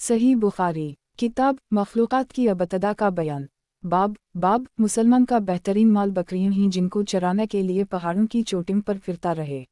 सही बुखारी किताब मखलूक़ात की अबतदा का बयान। बाब मुसलमान का बेहतरीन माल बकरियां ही जिनको चराने के लिए पहाड़ों की चोटियों पर फिरता रहे।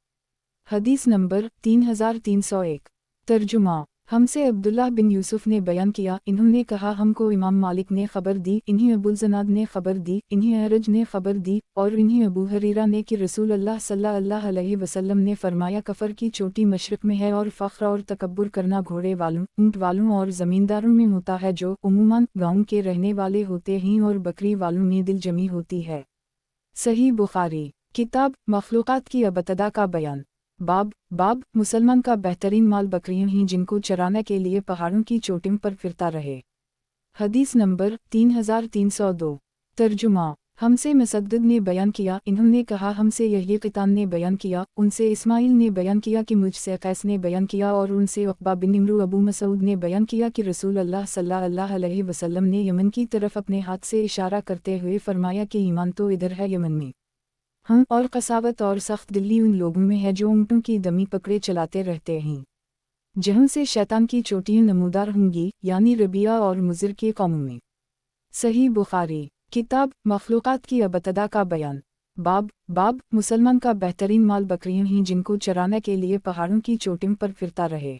हदीस नंबर 3301। तर्जुमा। हमसे अब्दुल्लाह बिन यूसुफ ने बयान किया, इन्होंने कहा हमको इमाम मालिक ने खबर दी, इन्हीं अबुल ज़नाद ने खबर दी, इन्हीं अरज ने खबर दी और इन्हीं अबू हरीरा ने कि रसूल अल्लाह सल्लल्लाहु अलैहि वसल्लम ने फरमाया, कफर की चोटी मशरिक में है और फ़ख्र और तकब्बुर करना घोड़े वालों, ऊँट वालों और ज़मींदारों में होता है जो उम्मन गाँव के रहने वाले होते हैं और बकरी वालों में दिल जमी होती है। सही बुखारी किताब मखलूक़ात की अबतदा का बयान। बाब मुसलमान का बेहतरीन माल बकरियां ही जिनको चराने के लिए पहाड़ों की चोटियों पर फिरता रहे। हदीस नंबर 3302। तर्जुमा। हमसे मुसद्दद ने बयान किया, इन्होंने कहा हमसे यही क़ितान ने बयान किया, उनसे इस्माइल ने बयान किया कि मुझसे कैस ने बयान किया और उनसे उक़बा बिन इम्रू अबू मसूद ने बयान किया कि रसूल अल्लाह सल्लल्लाहु अलैहि वसल्लम ने यमन की तरफ अपने हाथ से इशारा करते हुए फरमाया कि ईमान तो इधर है यमन में। हम और कसावत और सख्त दिल्ली उन लोगों में है जो ऊँटों की दमी पकड़े चलाते रहते हैं, जहाँ से शैतान की चोटियाँ नमूदार होंगी, यानी रबिया और मुज़र के कौमों में। सही बुखारी किताब मखलूक़ात की अबतदा का बयान। बाब मुसलमान का बेहतरीन माल बकरियां ही जिनको चराने के लिए पहाड़ों की चोटियों पर फिरता रहे।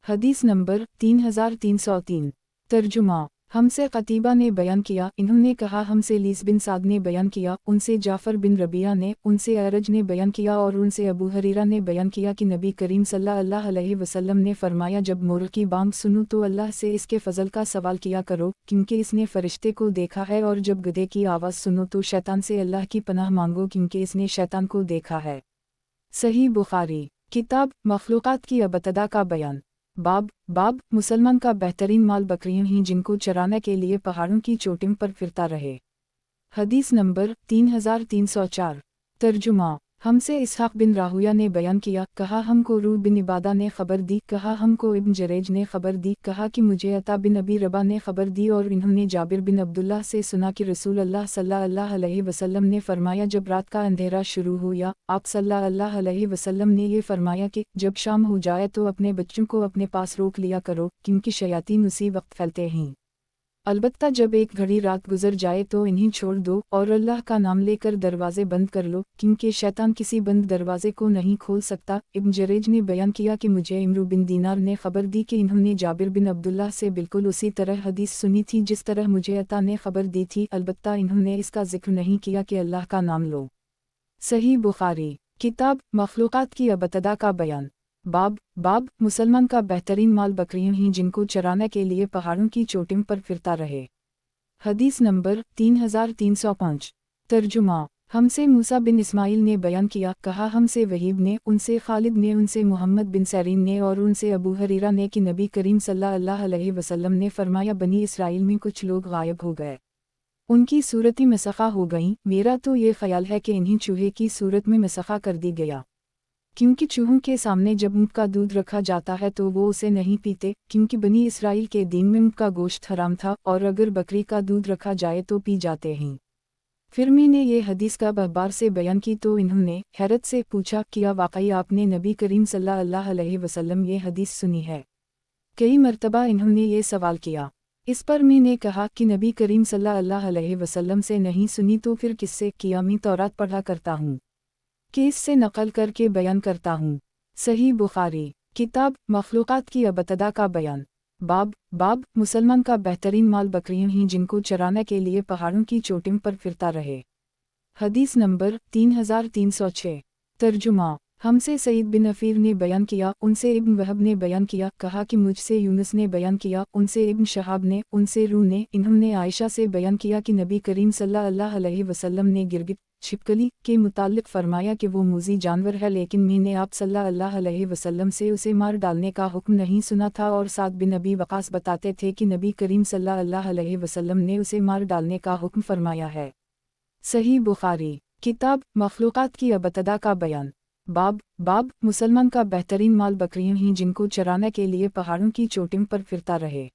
हदीस नंबर 3303। तर्जुमा। हमसे क़तीबा ने बयान किया, इन्होंने कहा हमसे लीस बिन साद ने बयान किया, उनसे जाफ़र बिन रबिया ने, उनसे अरज ने बयान किया और उनसे अबू हरीरा ने बयान किया कि नबी करीम सल्लल्लाहु अलैहि वसल्लम ने फरमाया, जब मोर की बांग सुनो तो अल्लाह से इसके फ़ज़ल का सवाल किया करो, क्योंकि इसने फ़रिश्ते को देखा है, और जब गधे की आवाज़ सुनो तो शैतान से अल्लाह की पनाह मांगो, क्योंकि इसने शैतान को देखा है। सही बुखारी किताब मखलूक़ात की अबतदा का बयान। बाब मुसलमान का बेहतरीन माल बकरियां ही जिनको चराने के लिए पहाड़ों की चोटियों पर फिरता रहे। हदीस नंबर 3304। तर्जुमा। हमसे इसहाक़ बिन राहुया ने बयान किया, कहा हमको रू बिन इबादा ने खबर दी, कहा हमको इब्न जरेज ने खबर दी, कहा कि मुझे अता बिन अबी रबा ने खबर दी और इन्होंने जाबिर बिन अब्दुल्लाह से सुना कि रसूल अल्लाह सल्लल्लाहु अलैहि वसल्लम ने फरमाया, जब रात का अंधेरा शुरू हुआ, आप सल्लल्लाहु अलैहि वसल्लम ने ये फरमाया कि जब शाम हो जाए तो अपने बच्चों को अपने पास रोक लिया करो, क्योंकि शयातीन उसी वक्त फैलते हैं। अलबत्ता जब एक घड़ी रात गुजर जाए तो इन्हीं छोड़ दो और अल्लाह का नाम लेकर दरवाजे बंद कर लो, क्योंकि शैतान किसी बंद दरवाजे को नहीं खोल सकता। इब्न जरेज ने बयान किया कि मुझे इमरू बिन दीनार ने खबर दी कि इन्होंने जाबिर बिन अब्दुल्लाह से बिल्कुल उसी तरह हदीस सुनी थी जिस तरह मुझे अता ने खबर दी थी, अलबत्ता इन्होंने इसका जिक्र नहीं किया कि अल्लाह का नाम लो। सही बुखारी किताब मखलूक़ात की अबतदा का बयान। बाब मुसलमान का बेहतरीन माल बकरियां ही जिनको चराने के लिए पहाड़ों की चोटियों पर फिरता रहे। हदीस नंबर 3305। तर्जुमा। हमसे मूसा बिन इस्माइल ने बयान किया, कहा हमसे वहीब ने, उनसे खालिद ने, उनसे मोहम्मद बिन सैरीन ने और उनसे अबू हरीरा ने कि नबी करीम सल्लल्लाहु अलैहि वसल्लम ने फरमाया, बनी इसराइल में कुछ लोग गायब हो गए, उनकी सूरत ही मसख़ा हो गई। मेरा तो ये ख़याल है कि इन्हीं चूहे की सूरत में मसख़ा कर दी गया, क्योंकि चूहों के सामने जब ऊँट का दूध रखा जाता है तो वो उसे नहीं पीते, क्योंकि बनी इसराइल के दीन में ऊँट का गोश्त हराम था, और अगर बकरी का दूध रखा जाए तो पी जाते हैं। फिर मैंने ये हदीस का बार से बयान की तो इन्होंने हैरत से पूछा, क्या वाकई आपने नबी करीम सल्लल्लाहु अलैहि वसल्लम ये हदीस सुनी है? कई मरतबा इन्होंने ये सवाल किया। इस पर मैंने कहा कि नबी करीम सल्लल्लाहु अलैहि वसल्लम से नहीं सुनी तो फिर किससे? किया मैं तौरात पढ़ा करता हूँ, कि इससे नकल करके बयान करता हूँ। सही बुखारी किताब मखलूक़ात की अबतदा का बयान। बाब मुसलमान का बेहतरीन माल बकरियां ही जिनको चराने के लिए पहाड़ों की चोटियों पर फिरता रहे। हदीस नंबर 3306। तर्जुमा। हमसे सईद बिन अफीर ने बयान किया, उनसे इब्न वहब ने बयान किया, कहा कि मुझसे यूनुस ने बयान किया, उनसे इब्न शहाब ने, उनसे रू ने, इन्होंने आयशा से बयान किया कि नबी करीम सल्लल्लाहु अलैहि वसल्लम ने गिरगिट छिपकली के मुताल्लिक़ फरमाया कि वो मूज़ी जानवर है, लेकिन मैंने आप सल्लल्लाहु अलैहि वसल्लम से उसे मार डालने का हुक्म नहीं सुना था। और साद बिन अबी वक़ास बताते थे कि नबी करीम सल्लल्लाहु अलैहि वसल्लम ने उसे मार डालने का हुक्म फरमाया है। सही बुखारी किताब मखलूक़ात की अबतदा का बयान। बाब मुसलमान का बेहतरीन माल बकरियां ही जिनको चराने के लिए पहाड़ों की चोटियों पर फिरता रहे।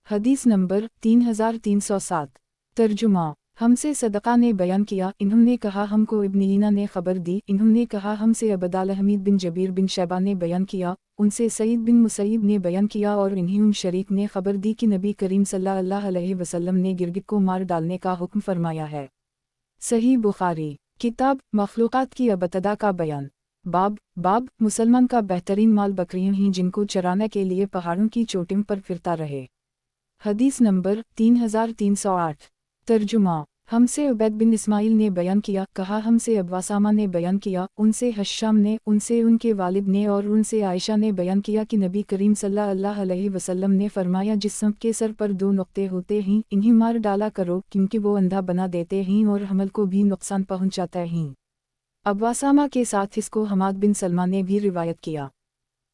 हदीस नंबर 3307। तर्जुमा। हमसे सदका ने बयान किया, इन्होंने कहा हमको इब्न ईना ने खबर दी, इन्होंने कहा हमसे अबदाल हमीद बिन जबीर बिन शैबा ने बयान किया, उनसे सईद बिन मुसैब ने बयान किया और इन्हीं उन शरीक ने खबर दी कि नबी करीम सल्लल्लाहु अलैहि वसल्लम ने गिरगिट को मार डालने का हुक्म फरमाया है। सही बुखारी किताब मखलूक़ात की अबतदा का बयान। बाब मुसलमान का बेहतरीन माल बकरियां ही जिनको चराने के लिए पहाड़ों की चोटियों पर फिरता रहे। हदीस नंबर 3308। तर्जुमा। हमसे उबैद बिन इस्माइल ने बयान किया, कहा हमसे अब्वासामा ने बयान किया, उनसे हश्शाम ने, उनसे उनके वालिद ने और उनसे आयशा ने बयान किया कि नबी करीम सल्लल्लाहु अलैहि वसल्लम ने फरमाया, जिस सांप के सर पर 2 नुक्ते होते हैं इन्हीं मार डाला करो, क्योंकि वो अंधा बना देते हैं और हमल को भी नुकसान पहुँचाते हैं। अब्वासामा के साथ इसको हमाद बिन सलमा ने भी रिवायत किया।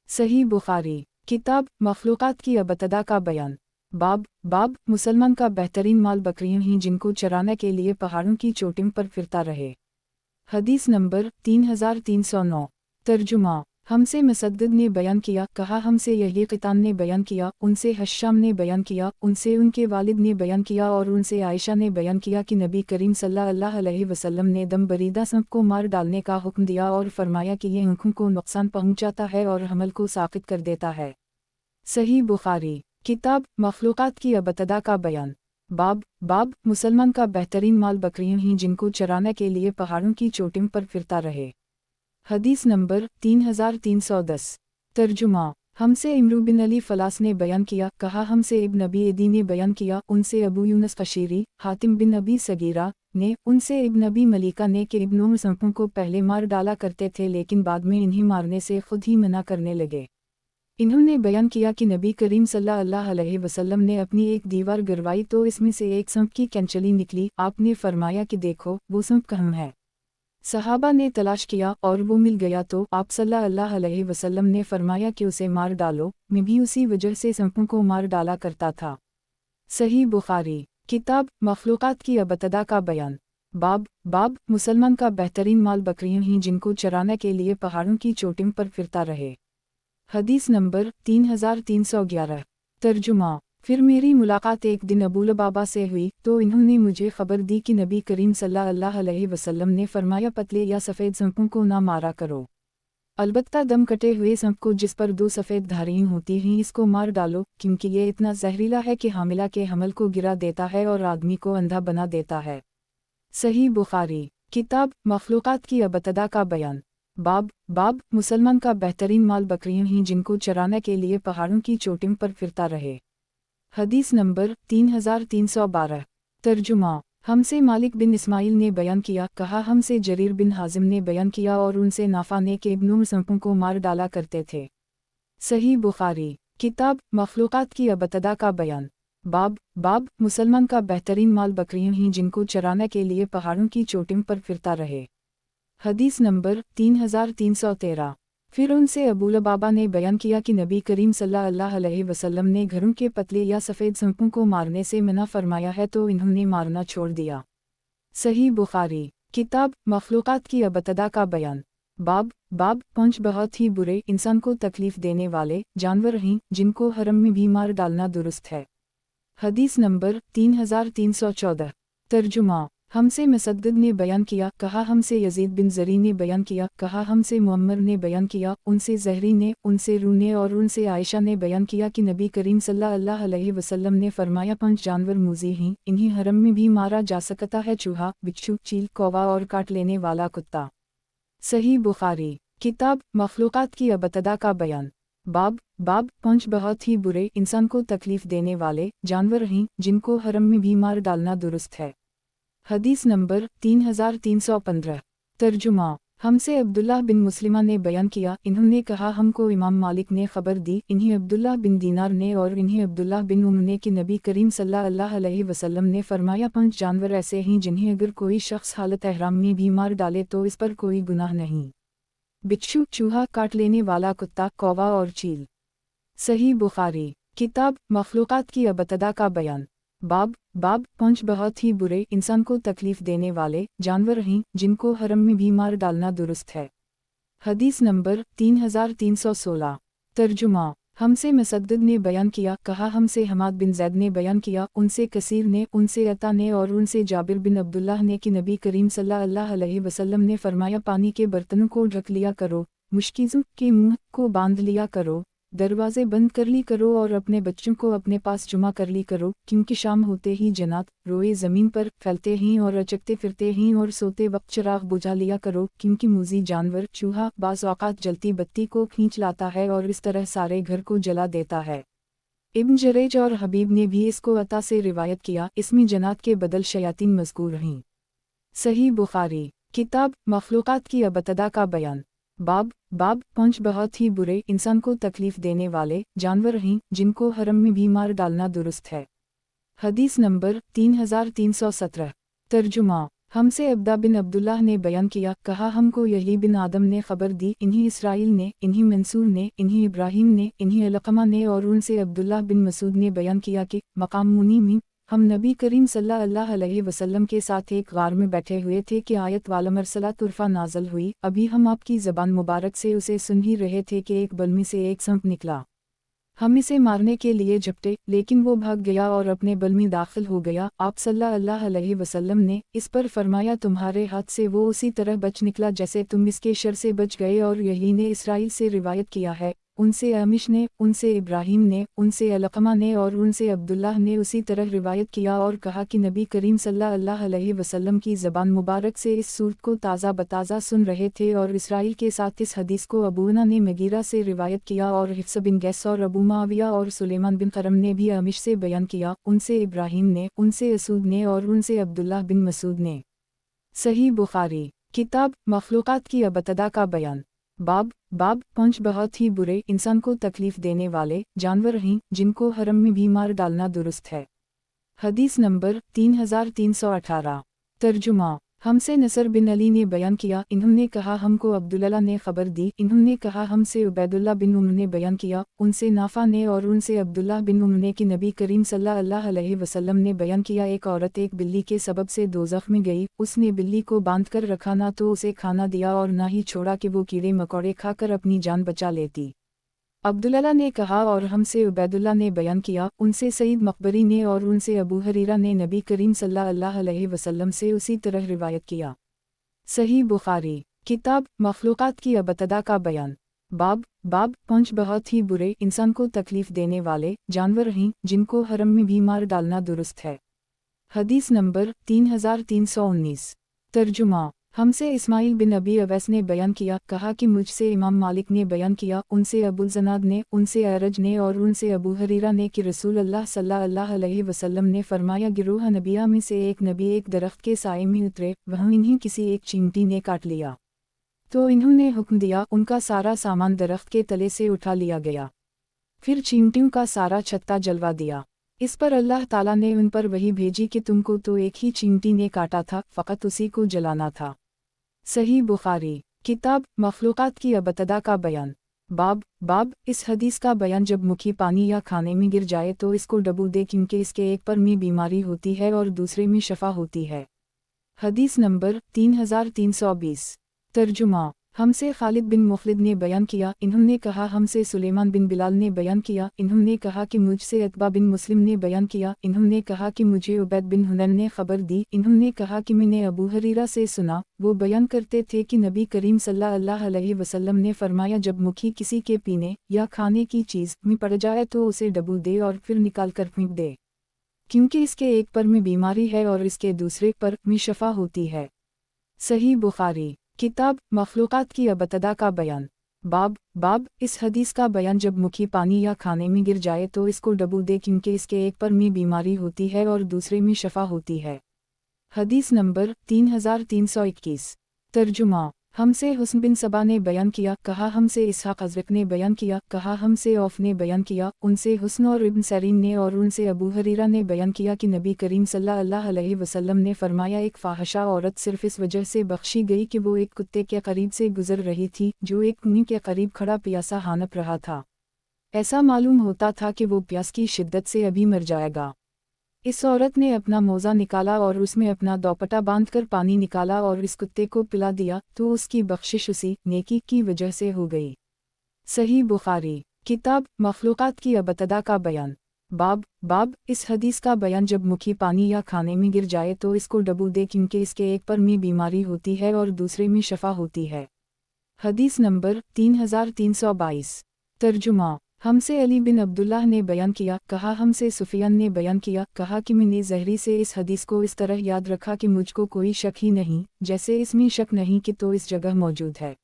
सही बुखारी किताब मखलूक़ात की अबतदा का बयान। बाब मुसलमान का बेहतरीन माल बकरियां ही जिनको चराने के लिए पहाड़ों की चोटियों पर फिरता रहे। हदीस नंबर 3309। तर्जुमा। हमसे मुसद्दद ने बयान किया, कहा हमसे यही क़ितान ने बयान किया, उनसे हश्शाम ने बयान किया, उनसे उनके वालिद ने बयान किया और उनसे आयशा ने बयान किया कि नबी करीम सल्लल्लाहु अलैहि वसल्लम ने दम बरीदा सांप को मार डालने का हुक्म दिया और फरमाया कि ये आँखों को नुकसान पहुँचाता है और हमल को साक़ित कर देता है। सही बुखारी किताब मखलूक़ात की अबतदा का बयान। बाब मुसलमान का बेहतरीन माल बकरियां ही जिनको चराने के लिए पहाड़ों की चोटियों पर फिरता रहे। हदीस नंबर 3310। तर्जुमा। हमसे इमरू बिन अली फलास ने बयान किया, कहा हमसे इब्न अबी अदी ने बयान किया, उनसे अबू यूनुस क़शीरी, हातिम बिन अबी सगीरा ने, उनसे इब्न अबी मलिका ने कि इब्न उम्र सांपों को पहले मार डाला करते थे लेकिन बाद में इन्हीं मारने से खुद ही मना करने लगे। इन्होंने बयान किया कि नबी करीम सल्लल्लाहु अलैहि वसल्लम ने अपनी एक दीवार गिरवाई तो इसमें से एक सांप की कैंचली निकली, आपने फरमाया कि देखो वो सांप कहाँ है। सहाबा ने तलाश किया और वो मिल गया तो आप सल्लल्लाहु अलैहि वसल्लम ने फरमाया कि उसे मार डालो, मैं भी उसी वजह से सांपों को मार डाला करता था। सही बुखारी किताब मखलूक़ात की अबतदा का बयान। बाब मुसलमान का बेहतरीन माल बकरियां ही जिनको चराने के लिए पहाड़ों की चोटियों पर फिरता रहे। हदीस नंबर 3311। तर्जुमा। फिर मेरी मुलाकात एक दिन अबू लबाबा से हुई तो इन्होंने मुझे खबर दी कि नबी करीम सल्लल्लाहु अलैहि वसल्लम ने फरमाया, पतले या सफ़ेद सांपों को ना मारा करो, अलबत्ता दम कटे हुए सांप को जिस पर 2 सफ़ेद धारियां होती हैं इसको मार डालो, क्योंकि ये इतना जहरीला है कि हामिला के हमल को गिरा देता है और आदमी को अंधा बना देता है। सही बुखारी किताब मखलूक़ात की अबतदा का बयान। बाब मुसलमान का बेहतरीन माल बकरियां ही जिनको चराने के लिए पहाड़ों की चोटियों पर फिरता रहे। हदीस नंबर 3312। तर्जुमा। हमसे मालिक बिन इस्माइल ने बयान किया, कहा हमसे जरीर बिन हाजिम ने बयान किया और उनसे नाफा ने कि इब्न उम्र सांपों को मार डाला करते थे। सही बुखारी किताब मखलूक़ात की अबतदा का बयान। बाब मुसलमान का बेहतरीन माल बकरियां ही जिनको चराने के लिए पहाड़ों की चोटियों पर फिरता रहे। हदीस नंबर 3313। फिर उनसे अबू लबाबा ने बयान किया कि नबी करीम सल्लल्लाहु अलैहि वसल्लम ने घरों के पतले या सफ़ेद सांपों को मारने से मना फरमाया है तो इन्होंने मारना छोड़ दिया। सही बुखारी किताब मखलूक़ात की अबतदा का बयान। बाब पंच बहुत ही बुरे, इंसान को तकलीफ़ देने वाले जानवर हैं जिनको हरम में भी मार डालना दुरुस्त है। हदीस नंबर 3314। तर्जुमा। हमसे मुसद्दद ने बयान किया, कहा हमसे यजीद बिन ज़री ने बयान किया, कहा हमसे मुअम्मर ने बयान किया, उनसे ज़हरी ने, उनसे रू ने और उनसे आयशा ने बयान किया कि नबी करीम सल्लल्लाहु अलैहि वसल्लम ने फरमाया, 5 जानवर मूज़ी हैं, इन्हीं हरम में भी मारा जा सकता है, चूहा, बिच्छू, चील, कौवा और काट लेने वाला कुत्ता। सही बुखारी किताब मखलूक़ात की अबतदा का बयान। बाब 5 बहुत ही बुरे, इंसान को तकलीफ़ देने वाले जानवर हैं जिनको हरम में भी मार डालना दुरुस्त है। हदीस नंबर 3315। तर्जुमा। हमसे अब्दुल्लाह बिन मुस्लिमा ने बयान किया, इन्होंने कहा हमको इमाम मालिक ने खबर दी, इन्हीं अब्दुल्लाह बिन दीनार ने और इन्हीं अब्दुल्लाह बिन उम्र ने कि नबी करीम सल्लल्लाहु अलैहि वसल्लम ने फरमाया, 5 जानवर ऐसे हैं जिन्हें अगर कोई शख्स हालत एहराम में भी मार डाले तो इस पर कोई गुनाह नहीं। बिच्छू, चूहा, काट लेने वाला कुत्ता, कौवा और चील। सही बुखारी किताब मखलूक़ात की अबतदा का बयान। बाब 5 बहुत ही बुरे, इंसान को तकलीफ़ देने वाले जानवर हैं जिनको हरम में भी मार डालना दुरुस्त है। हदीस नंबर 3316। तर्जुमा। हमसे मसद्दद ने बयान किया, कहा हमसे हमाद बिन ज़ैद ने बयान किया, उनसे कसीर ने, उनसे अता ने और उनसे जाबिर बिन अब्दुल्लाह ने कि नबी करीम सल्लल्लाहु अलैहि वसल्लम ने फरमाया, पानी के बर्तनों को ढक लिया करो, मुश्किज़ों के मुंह को बांध लिया करो, दरवाजे बंद कर ली करो और अपने बच्चों को अपने पास जुमा कर ली करो, क्योंकि शाम होते ही जन्नत रोए ज़मीन पर फैलते ही और अचकते फिरते ही और सोते वक्त चिराग बुझा लिया करो, क्योंकि मूजी जानवर चूहा बाज़ औक़ात जलती बत्ती को खींच लाता है और इस तरह सारे घर को जला देता है। इब्न जरेज और हबीब ने भी इसको अता से रिवायत किया, इसमें जन्नत के बदल शयातीन मज़कूर हैं। सही बुखारी किताब मखलूक़ात की अबतदा का बयान। बाब पंच बहुत ही बुरे इंसान को तकलीफ देने वाले जानवर हैं जिनको हरम में भी मार डालना दुरुस्त है। हदीस नंबर 3317। तर्जुमा हमसे अब्दा बिन अब्दुल्लाह ने बयान किया, कहा हमको यही बिन आदम ने खबर दी, इन्हीं इसराइल ने, इन्हीं मंसूर ने, इन्हीं इब्राहिम ने, इन्हीं अलक़मा ने और उनसे अब्दुल्लाह बिन मसूद ने बयान किया कि मकाम मुनी में हम नबी करीम सल्लल्लाहु अलैहि वसल्लम के साथ एक गार में बैठे हुए थे कि आयत वाला मरसला तुरफा नाजल हुई। अभी हम आपकी ज़बान मुबारक से उसे सुन ही रहे थे कि एक बलमी से एक सांप निकला। हम इसे मारने के लिए झपटे, लेकिन वो भाग गया और अपने बल में दाखिल हो गया। आप सल्लल्लाहु अलैहि वसल्लम ने इस पर फरमाया, तुम्हारे हाथ से वो उसी तरह बच निकला जैसे तुम इसके शर से बच गए। और यही ने इसराइल से रिवायत किया है, उनसे अमिश ने, उनसे इब्राहिम ने, उनसे अलक़मा ने और उनसे अब्दुल्लाह ने उसी तरह रिवायत किया और कहा कि नबी करीम सल्लल्लाहु अलैहि वसल्लम की ज़बान मुबारक से इस सूरत को ताज़ा बताज़ा सुन रहे थे। और इसराइल के साथ इस हदीस को अबूना ने मगीरा से रिवायत किया और हिफ्स बिन गैस और अबू माविया और सुलेमान बिन करम ने भी अमिश से बयान किया, उनसे इब्राहिम ने, उनसे असूद ने और उनसे अब्दुल्लाह बिन मसूद ने। सही बुखारी किताब मखलूक़ात की अबतदा का बयान। बाब पंच बहुत ही बुरे इंसान को तकलीफ देने वाले जानवर हैं जिनको हरम में भी मार डालना दुरुस्त है। हदीस नंबर 3318। तर्जुमा हमसे नसर बिन अली ने बयान किया, इन्होंने कहा हमको अब्दुल्लाह ने खबर दी, इन्होंने कहा हमसे उबैदुल्लाह बिन उम्र ने बयान किया, उनसे नाफा ने और उनसे अब्दुल्लाह बिन उम्र ने कि नबी करीम सल्लल्लाहु अलैहि वसल्लम ने बयान किया, एक औरत एक बिल्ली के सबब से दोज़ख में गई, उसने बिल्ली को बांध कर रखा, ना तो उसे खाना दिया और ना ही छोड़ा कि वो कीड़े मकोड़े खाकर अपनी जान बचा लेती। अब्दुल्लाह ने कहा और हमसे उबैदुल्लाह ने बयान किया, उनसे सईद मकबरी ने और उनसे अबू हरीरा ने नबी करीम सल्लल्लाहु अलैहि वसल्लम से उसी तरह रिवायत किया। सही बुखारी किताब मखलूक़ात की अबतदा का बयान। बाब पंच बहुत ही बुरे इंसान को तकलीफ देने वाले जानवर हैं जिनको हरम में भी मार डालना दुरुस्त है। हदीस नंबर 3319। तर्जुमा हमसे इस्माइल बिन अबी अवैस ने बयान किया, कहा कि मुझसे इमाम मालिक ने बयान किया, उनसे अबुल ज़नाद ने, उनसे अरज ने और उनसे अबू हरीरा ने कि रसूल अल्लाह सल्लल्लाहु अलैहि वसल्लम ने फरमाया, गिरोह नबिया में से एक नबी एक दरख्त के साए में उतरे, वहाँ इन्हें किसी एक चींटी ने काट लिया, तो इन्होंने हुक्म दिया, उनका सारा सामान दरख्त के तले से उठा लिया गया, फिर चींटियों का सारा छत्ता जलवा दिया। इस पर अल्लाह ताला ने उन पर वही भेजी कि तुमको तो एक ही चींटी ने काटा था, फ़कत उसी को जलाना था। सही बुखारी किताब मखलूक़ात की अबतदा का बयान। बाब इस हदीस का बयान, जब मुखी पानी या खाने में गिर जाए तो इसको डबो दे, क्योंकि इसके एक पर में बीमारी होती है और दूसरे में शफा होती है। हदीस नंबर 3320। तर्जुमा हमसे खालिद बिन मुखलिद ने बयान किया, इन्होंने कहा हमसे सुलेमान बिन बिलाल ने बयान किया, इन्होंने कहा कि मुझसे अतबा बिन मुस्लिम ने बयान किया, इन्होंने कहा कि मुझे उबैद बिन हुनैन ने खबर दी, इन्होंने कहा कि मैंने अबू हरीरा से सुना, वो बयान करते थे कि नबी करीम सल्लल्लाहु अलैहि वसल्लम ने फरमाया, जब मुखी किसी के पीने या खाने की चीज़ में पड़ जाए तो उसे डबो दे और फिर निकाल कर फेंक दे, क्योंकि इसके एक पर में बीमारी है और इसके दूसरे पर में शफा होती है। सही बुखारी किताब मखलूक़ात की अबतदा का बयान। बाब इस हदीस का बयान, जब मुखी पानी या खाने में गिर जाए तो इसको डबो दे, क्योंकि इसके एक पर में बीमारी होती है और दूसरे में शफा होती है। हदीस नंबर 3321। तर्जुमा हमसे हुस्न बिन सबा ने बयान किया, कहा हमसे इसहाक़ अज़रक़ ने बयान किया, कहा हमसे औफ ने बयान किया, उनसे हुस्न और इब्न सरीन ने और उनसे अबू हरीरा ने बयान किया कि नबी करीम सल्लल्लाहु अलैहि वसल्लम ने फरमाया, एक फ़ाहिशा औरत सिर्फ इस वजह से बख्शी गई कि वो एक कुत्ते के करीब से गुजर रही थी जो एक कुएं के करीब खड़ा प्यासा हानप रहा था। ऐसा मालूम होता था कि वो प्यास की शिद्दत से अभी मर जाएगा। इस औरत ने अपना मोज़ा निकाला और उसमें अपना दोपट्टा बांधकर पानी निकाला और इस कुत्ते को पिला दिया, तो उसकी बख्शिश उसी नेकी की वजह से हो गई। सही बुखारी किताब मखलूक़ात की अबतदा का बयान। बाब इस हदीस का बयान जब मुखी पानी या खाने में गिर जाए तो इसको डबो दे क्योंकि इसके एक पर में बीमारी होती है और दूसरे में शफा होती है। हदीस नंबर 3322। तर्जुमा। हमसे अली बिन अब्दुल्लाह ने बयान किया, कहा हमसे सुफियान ने बयान किया, कहा कि मैंने ज़हरी से इस हदीस को इस तरह याद रखा कि मुझको कोई शक ही नहीं, जैसे इसमें शक नहीं कि तो इस जगह मौजूद है।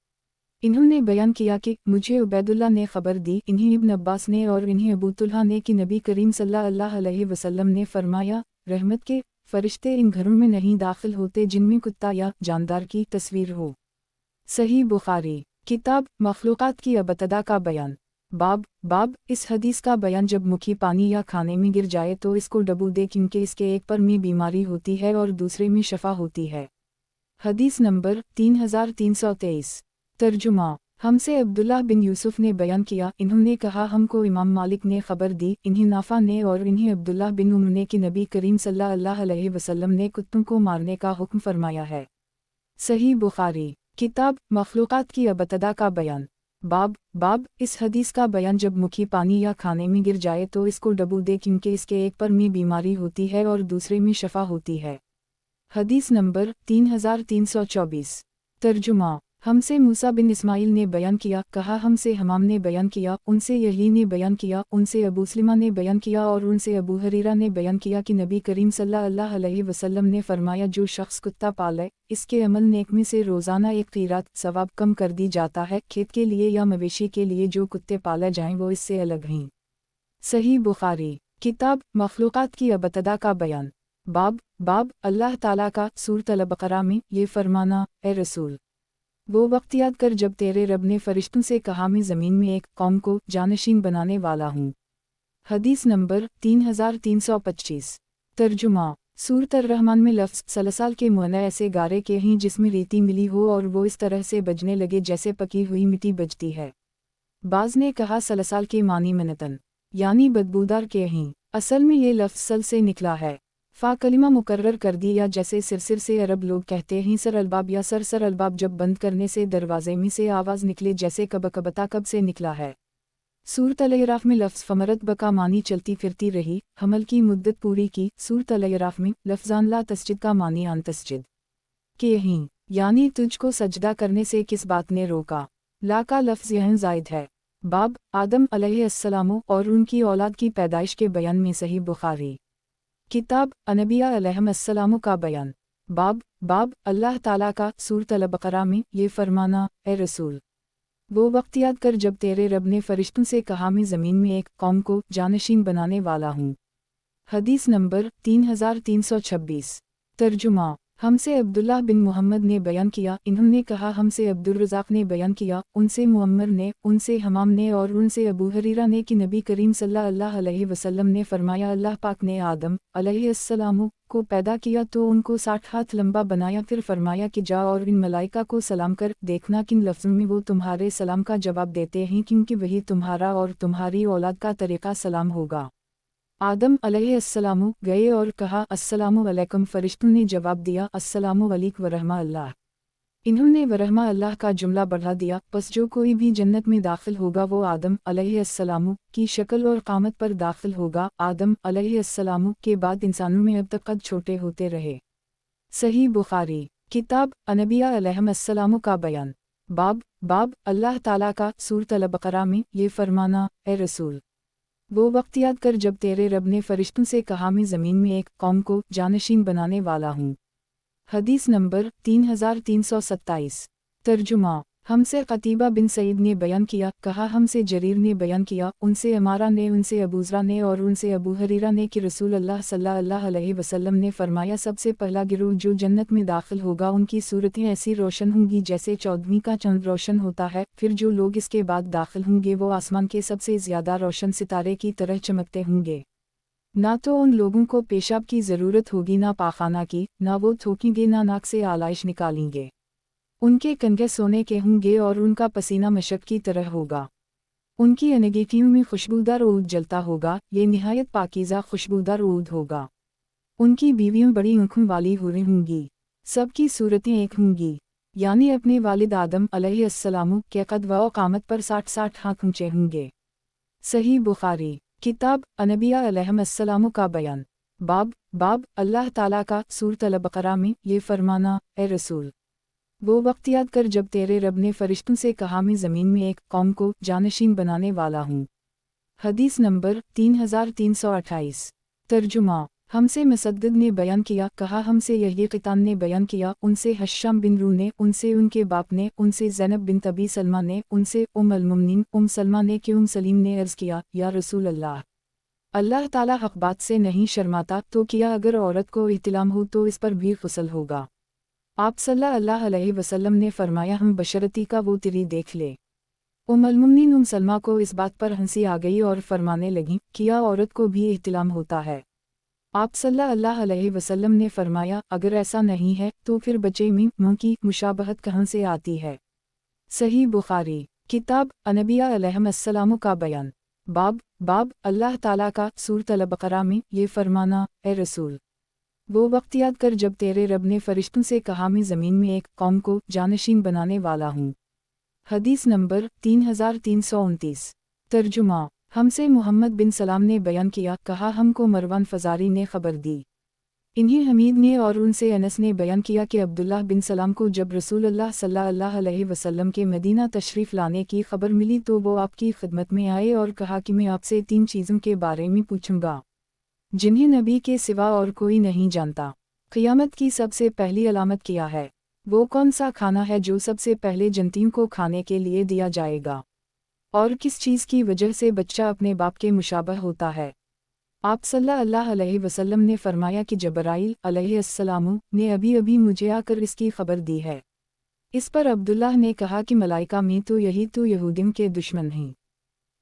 इन्होंने बयान किया कि मुझे उबैदुल्लाह ने खबर दी, इन्हीं इब्न अब्बास ने और इन्हीं अबू तुल्हा ने कि नबी करीम सल्लल्लाहु अलैहि वसल्लम ने फरमाया, रहमत के फरिश्ते इन घरों में नहीं दाखिल होते जिनमें कुत्ता या जानदार की तस्वीर हो। सही बुखारी। किताब मखलूक़ात की अबतदा का बयान। बाब इस हदीस का बयान जब मुखी पानी या खाने में गिर जाए तो इसको डबो दे क्योंकि इसके एक पर में बीमारी होती है और दूसरे में शफा होती है। हदीस नंबर 3323। तर्जुमा। हमसे अब्दुल्लाह बिन यूसुफ ने बयान किया, इन्होंने कहा हमको इमाम मालिक ने खबर दी, इन्हीं नाफा ने और इन्हीं अब्दुल्लाह बिन उमर ने कि नबी करीम सल्लल्लाहु अलैहि वसल्लम ने कुत्तों को मारने का हुक्म फरमाया है। सही बुखारी। किताब मखलूक़ात की अबतदा का बयान। बाब इस हदीस का बयान जब मुखी पानी या खाने में गिर जाए तो इसको डबो दे क्योंकि इसके एक पर में बीमारी होती है और दूसरे में शफा होती है। हदीस नंबर 3324। तर्जुमा। हमसे मूसा बिन इस्माइल ने बयान किया, कहा हमसे हमाम ने बयान किया, उनसे यही ने बयान किया, उनसे अबू सलिमा ने बयान किया और उनसे अबू हरीरा ने बयान किया कि नबी करीम सल्लल्लाहु अलैहि वसल्लम ने फरमाया, जो शख्स कुत्ता पाले इसके अमल नेक में से रोज़ाना एक क़ीरात सवाब कम कर दी जाता है। खेत के लिए या मवेशी के लिए जो कुत्ते पाले जाएं वो इससे अलग हैं। सही बुखारी। किताब मखलूक़ात की अबतदा का बयान। बाब अल्लाह ताला का सूरत अल-बक़रा में ये फरमाना, ए रसूल, वो वक्त याद कर जब तेरे रब ने फरिश्तों से कहा, मैं ज़मीन में एक कौम को जानशीन बनाने वाला हूँ। हदीस नंबर 3325। तर्जुमा। सूरत अर-रहमान में लफ्ज़ सलसाल के मुअन्ना ऐसे गारे के हैं जिसमें रेती मिली हो और वो इस तरह से बजने लगे जैसे पकी हुई मिट्टी बजती है। बाज़ ने कहा सलसाल के मानी मनतन यानी बदबूदार के हैं। असल में ये लफ्ज़ सल से निकला है। फ़ा कलिमा मुकर्रर कर दिया जैसे सिरसिर से अरब लोग कहते हैं सर अलबाब या सर अलबाब जब बंद करने से दरवाजे में से आवाज़ निकले जैसे कबकबता कब से निकला है। सूरत अल-अराफ में लफ्ज़ फमरत बका मानी चलती फिरती रही, हमल की मुद्दत पूरी की। सूरत अल-अराफ में लफ्ज़ान ला तस्जिद का मानी आन तस्जिद के हैं, यानी तुझको सजदा करने से किस बात ने रोका। ला का लफ्ज़ यहाँ ज़ायद है। बाब आदम अलैहिस्सलाम और उनकी औलाद की पैदाइश के बयान में सही बुखारी। किताब अनबिया अलैहिस्सलाम का बयान। बाब अल्लाह ताला का सूरत अल-बक़रा में ये फरमाना, ए रसूल, वो वक्त याद कर जब तेरे रब ने फरिश्तों से कहा, मैं ज़मीन में एक कौम को जानशीन बनाने वाला हूँ। हदीस नंबर 3326। तर्जुमा। हमसे अब्दुल्लाह बिन मोहम्मद ने बयान किया, इन्होंने कहा हमसे अब्दुर्रज़ाक़ ने बयान किया, उनसे मुअम्मर ने, उनसे हमाम ने और उनसे अबू हरीरा ने कि नबी करीम सल्लल्लाहु अलैहि वसल्लम ने फरमाया, अल्लाह पाक ने आदम अलैहिस्सलाम को पैदा किया तो उनको 60 हाथ लंबा बनाया, फिर फरमाया कि जा और इन मलाइका को सलाम कर, देखना किन लफ्ज़ों में वो तुम्हारे सलाम का जवाब देते हैं क्योंकि वही तुम्हारा और तुम्हारी औलाद का तरीक़ा सलाम होगा। आदम अलैहिस्सलाम गए और कहा अस्सलामु अलैकुम, फरिश्तों ने जवाब दिया अस्सलामु अलैकुम वरहमा अल्लाह। इन्होंने वरहमा अल्लाह का जुमला बढ़ा दिया, बस जो कोई भी जन्नत में दाखिल होगा वो आदम अलैहिस्सलाम की शक्ल और क़ामत पर दाखिल होगा। आदम अलैहिस्सलाम के बाद इंसानों में अब तक कद छोटे होते रहे। सही बुखारी। किताब अनबिया अलैहिस्सलाम का बयान। बाब अल्लाह ताला का सूरत अल-बक़रा में ये फरमाना, ए रसूल, वो वक्त याद कर जब तेरे रब ने फरिश्तों से कहा, मैं ज़मीन में एक कौम को जानशीन बनाने वाला हूँ। हदीस नंबर 3327। तर्जुमा। हमसे क़तीबा बिन सईद ने बयान किया, कहा हमसे जरीर ने बयान किया, उनसे अमारा ने, उनसे अबूज़रा ने और उनसे अबू हरीरा ने कि रसूल अल्लाह सल्लल्लाहु अलैहि वसल्लम ने फरमाया, सबसे पहला गिरोह जो जन्नत में दाखिल होगा उनकी सूरतें ऐसी रोशन होंगी जैसे 14वीं का चंद रोशन होता है। फिर जो लोग इसके बाद दाखिल होंगे वो आसमान के सबसे ज़्यादा रोशन सितारे की तरह चमकते होंगे। ना तो उन लोगों को पेशाब की ज़रूरत होगी ना पाखाना की, ना वो थूकेंगे ना नाक से आलाइश निकालेंगे। उनके कंधे सोने के होंगे और उनका पसीना मशक की तरह होगा। उनकी अनगेटियों में खुशबूदार ऊद जलता होगा, ये निहायत पाकीज़ा खुशबूदार ऊद होगा। उनकी बीवियों बड़ी आँखों वाली हुरें होंगी, सबकी सूरतें एक होंगी, यानी अपने वालिद आदम अलैहिस्सलाम के कद व क़ामत पर 60-60 हाथ ऊँचे होंगे। सही बुखारी किताब अनबिया अलैहिस्सलाम का बयान। बाब अल्लाह ताला का सूरत अल-बकरा में ये फरमाना, ए रसूल, वो वक्त याद कर जब तेरे रब ने फरिश्तों से कहा मैं ज़मीन में एक कौम को जानशीन बनाने वाला हूँ। हदीस नंबर 3328। तर्जुमा हमसे मुसद्दिद ने बयान किया, कहा हमसे यही क़ितान ने बयान किया, उनसे हश्शाम बिन रू ने, उनसे उनके बाप ने, उनसे ज़ैनब बिन तबी सलमा ने, उनसे उम सलमा ने कि सलीम ने अर्ज़ किया, या रसूल अल्लाह ताला हक़ बात से नहीं शर्माता, तो किया अगर औरत को इहतिलाम हो तो इस पर भी ग़ुस्ल होगा। आप सल्लल्लाहु अलैहि वसल्लम ने फरमाया, हम बशरती का वो तिरी देख ले। उम सलमा को इस बात पर हंसी आ गई और फरमाने लगी, किया औरत को भी इहतिलाम होता है। आप सल्लल्लाहु अलैहि वसल्लम ने फरमाया, अगर ऐसा नहीं है तो फिर बच्चे में मुँह की मुशाबहत कहाँ से आती है। सही बुखारी किताब अनबिया अलैहिस्सलाम का बयान। बाब अल्लाह ताला का सूरत अल-बकरा में ये फरमाना, ए रसूल, वो वक्त याद कर जब तेरे रब ने फरिश्तों से कहा मैं ज़मीन में एक कौम को जानशीन बनाने वाला हूँ। हदीस नंबर 3329। तर्जुमा हमसे मोहम्मद बिन सलाम ने बयान किया, कहा हमको मरवान फ़ज़ारी ने खबर दी। इन्हीं हमीद ने और उनसे अनस ने बयान किया कि अब्दुल्लाह बिन सलाम को जब रसूलुल्लाह सल्लल्लाहु अलैहि वसल्लम के मदीना तशरीफ़ लाने की खबर मिली तो वो आपकी खिदमत में आए और कहा कि मैं आपसे 3 चीज़ों के बारे में पूछूंगा जिन्हें नबी के सिवा और कोई नहीं जानता। क़ियामत की सबसे पहली अलामत क्या है? वो कौन सा खाना है जो सबसे पहले जन्नतियों को खाने के लिए दिया जाएगा? और किस चीज़ की वजह से बच्चा अपने बाप के मुशाबह होता है? आप सल्लल्लाहु अलैहि वसल्लम ने फरमाया कि जबराइल अलैहिस्सलाम ने अभी मुझे आकर इसकी खबर दी है। इस पर अब्दुल्लाह ने कहा कि मलाइका में तो यही तो यहूदियों के दुश्मन हैं।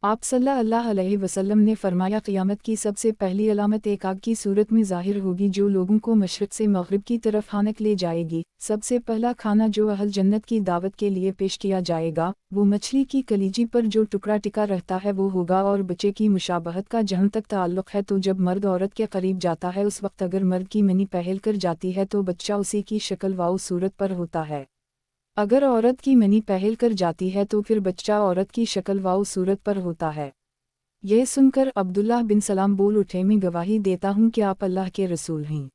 आप सल्लल्लाहु अलैहि वसल्लम ने फरमाया, क़ियामत की सबसे पहली अलामत एक आग की सूरत में ज़ाहिर होगी जो लोगों को मशरिक़ से मग़रिब की तरफ हानक ले जाएगी। सबसे पहला खाना जो अहल जन्नत की दावत के लिए पेश किया जाएगा वो मछली की कलीजी पर जो टुकड़ा टिका रहता है वो होगा। और बच्चे की मुशाबहत का जहाँ तक ताल्लुक़ है तो जब मर्द औरत के करीब जाता है उस वक्त अगर मर्द की मनी पहल कर जाती है तो बच्चा उसी की शक्ल व सूरत पर होता है। अगर औरत की मनी पहल कर जाती है तो फिर बच्चा औरत की शक्ल व सूरत पर होता है। यह सुनकर अब्दुल्लाह बिन सलाम बोल उठे, मैं गवाही देता हूँ कि आप अल्लाह के रसूल हैं।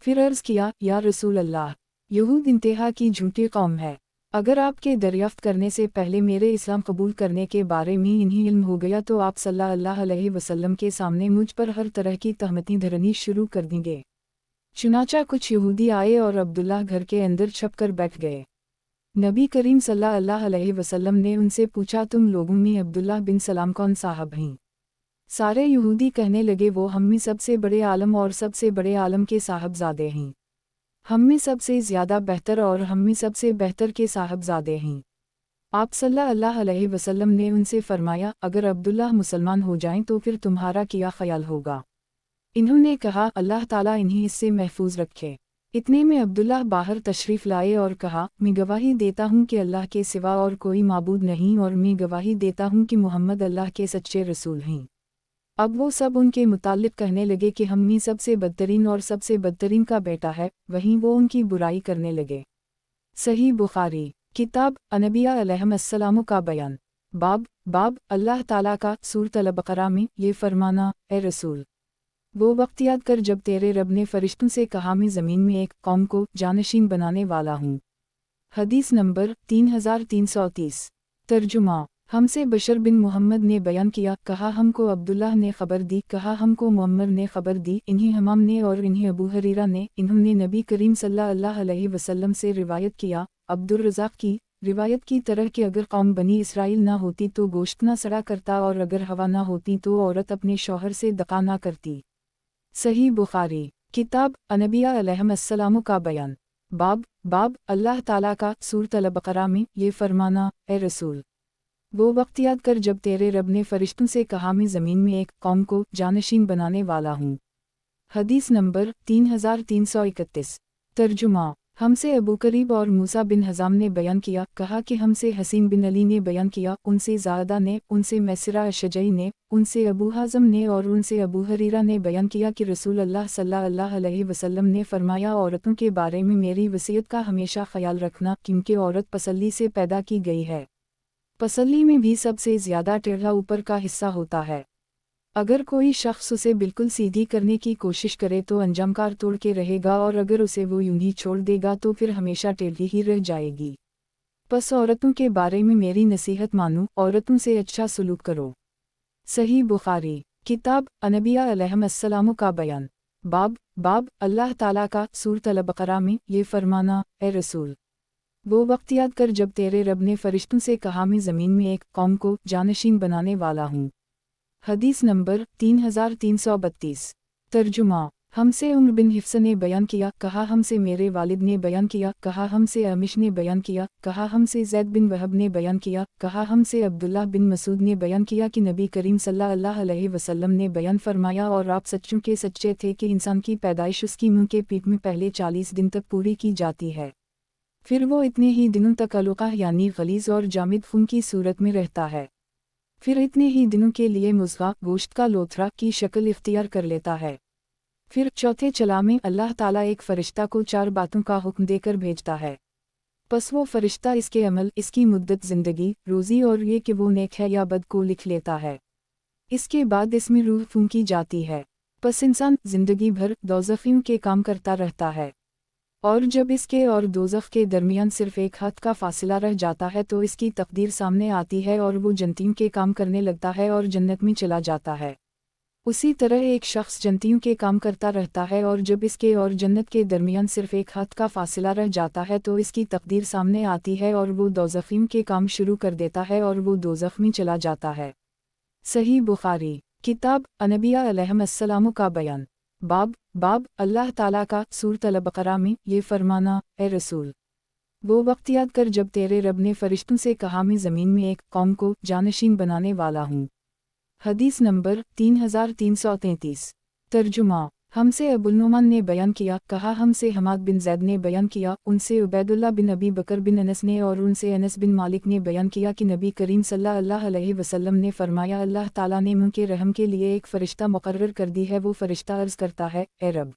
फिर अर्ज़ किया, या रसूल अल्लाह, यहूद इंतहा की झूठी कौम है। अगर आपके दरियाफ्त करने से पहले मेरे इस्लाम कबूल करने के बारे में इन्हें इल्म हो गया तो आप सल्लल्लाहु अलैहि वसल्लम के सामने मुझ पर हर तरह की तहमतें धरनी शुरू कर देंगे। चुनाचा कुछ यहूदी आए और अब्दुल्लाह घर के अंदर छप कर बैठ गए। नबी करीम सल्लल्लाहु अलैहि वसल्लम ने उनसे पूछा, तुम लोगों में अब्दुल्लाह बिन सलाम कौन साहब हैं? सारे यहूदी कहने लगे, वो हम में सबसे बड़े आलम और सबसे बड़े आलम के साहबजादे हैं। हम में सबसे ज़्यादा बेहतर और हम में सबसे बेहतर के साहबजादे हैं। आप सल्लल्लाहु अलैहि वसल्लम ने उनसे फरमाया, अगर अब्दुल्लाह मुसलमान हो जाएं तो फिर तुम्हारा क्या ख्याल होगा? इन्होंने कहा, अल्लाह ताला इन्हें इससे महफूज रखे। इतने में अब्दुल्लाह बाहर तशरीफ़ लाए और कहा, मैं गवाही देता हूँ कि अल्लाह के सिवा और कोई माबूद नहीं और मैं गवाही देता हूँ कि मोहम्मद अल्लाह के सच्चे रसूल हैं। अब वो सब उनके मुताल्लिक़ कहने लगे कि हम में सबसे बदतरीन और सबसे बदतरीन का बेटा है, वहीं वो उनकी बुराई करने लगे। सही बुखारी किताब अनबिया अलैहिस्सलाम का बयान। बाब अल्लाह ताला का सूरत अल-बकरा में ये फरमाना, ए रसूल, वो वक्त याद कर जब तेरे रब ने फरिश्तों से कहा मैं ज़मीन में एक कौम को जानशीन बनाने वाला हूँ। हदीस नंबर 3330। तर्जुमा हमसे बशर बिन मोहम्मद ने बयान किया, कहा हमको अब्दुल्लाह ने खबर दी, कहा हमको मुअम्मर ने खबर दी, इन्हीं हमाम ने और इन्हीं अबू हरीरा ने, इन्होंने नबी करीम सल्लल्लाहु अलैहि वसल्लम से रिवायत किया, अब्दुर रज़ाक की रिवायत की तरह कि अगर कौम बनी इसराइल ना होती तो गोश्त ना सड़ा करता और अगर हवा ना होती तो औरत अपने शौहर से दका ना करती। सही बुखारी किताब अनबिया अलैहिस्सलाम का बयान। बाब अल्लाह ताला का सूरत अल-बकरा में ये फरमाना, ए रसूल, वो वक्त याद कर जब तेरे रब ने फरिश्तों से कहा मैं ज़मीन में एक कौम को जानशीन बनाने वाला हूँ। हदीस नंबर 3331। तर्जुमा हमसे अबू करीब और मूसा बिन हज़ाम ने बयान किया, कहा कि हमसे हसीन बिन अली ने बयान किया, उनसे ज़ादा ने, उनसे मैसरा अशजई ने, उनसे अबू हाज़म ने और उनसे अबू हरीरा ने बयान किया कि रसूल अल्लाह सल्लल्लाहु अलैहि वसल्लम ने फरमाया, औरतों के बारे में मेरी वसीयत का हमेशा ख्याल रखना, क्योंकि औरत पसली से पैदा की गई है। पसली में भी सबसे ज़्यादा टेढ़ा ऊपर का हिस्सा होता है। अगर कोई शख्स उसे बिल्कुल सीधी करने की कोशिश करे तो अंजामकार तोड़ के रहेगा, और अगर उसे वो यूं ही छोड़ देगा तो फिर हमेशा टेढ़ी ही रह जाएगी। बस औरतों के बारे में मेरी नसीहत मानो, औरतों से अच्छा सलूक करो। सही बुखारी किताब अनबिया अलैहिस्सलाम का बयान। बाब अल्लाह ताला का सूरत अल-बकरा में ये फरमाना, ए रसूल, वो वक्त याद कर जब तेरे रब ने फरिश्तों से कहा, मैं ज़मीन में एक कौम को जानशीन बनाने वाला हूँ। हदीस नंबर 3332। तर्जुमा हमसे उम्र बिन हिफ्स ने बयान किया, कहा हमसे मेरे वालिद ने बयान किया, कहा हमसे अमिश ने बयान किया, कहा हमसे ज़ैद बिन वहब ने बयान किया, कहा हमसे अब्दुल्लाह बिन मसूद ने बयान किया कि नबी करीम सल्लल्लाहु अलैहि वसल्लम ने बयान फरमाया, और आप सच्चों के सच्चे थे कि इंसान की पैदाइश उसकी मुँह के पीठ में पहले 40 दिन तक पूरी की जाती है। फिर वो इतने ही दिनों तक अलुक़ा यानी गलीज़ और जामिद खून की सूरत में रहता है। फिर इतने ही दिनों के लिए मुज़ग़ा गोश्त का लोथरा की शक्ल इख्तियार कर लेता है। फिर चौथे चला में अल्लाह ताला एक फ़रिश्ता को 4 बातों का हुक्म देकर भेजता है। बस वो फ़रिश्ता इसके अमल, इसकी मुद्दत ज़िंदगी, रोज़ी और ये कि वो नेक है या बद को लिख लेता है। इसके बाद इसमें रूह फूंकी जाती है। बस इंसान ज़िंदगी भर दोज़खियों के काम करता रहता है, और जब इसके और दोज़ख के दरमियान सिर्फ एक हाथ का फासला रह जाता है तो इसकी तकदीर सामने आती है और वो जन्नतियों के काम करने लगता है और जन्नत में चला जाता है। उसी तरह एक शख्स जन्नतियों के काम करता रहता है, और जब इसके और जन्नत के दरमियान सिर्फ एक हाथ का फासला रह जाता है तो इसकी तकदीर सामने आती है और वो दोज़खियों के काम शुरू कर देता है और वो दोज़ख में चला जाता है। सही बुखारी किताब अनबिया अलैहिस्सलाम का बयान। बाब अल्लाह ताला का सूरत अल-बकरा में ये फरमाना, ए रसूल, वो वक्त याद कर जब तेरे रब ने फरिश्तों से कहा, मैं ज़मीन में एक कौम को जानशीन बनाने वाला हूँ। हदीस नंबर 3333। तर्जुमा हमसे अबुल नुमान ने बयान किया, कहा हमसे हमाद बिन ज़ैद ने बयान किया, उनसे उबैदुल्लाह बिन अबी बकर बिन अनस ने, और उनसे अनस बिन मालिक ने बयान किया कि नबी करीम सल्लल्लाहु अलैहि वसल्लम ने फरमाया, अल्लाह ताला ने मुँह के रहम के लिए एक फ़रिश्ता मुकर्रर कर दी है। वो फ़रिश्ता अर्ज़ करता है, ए रब,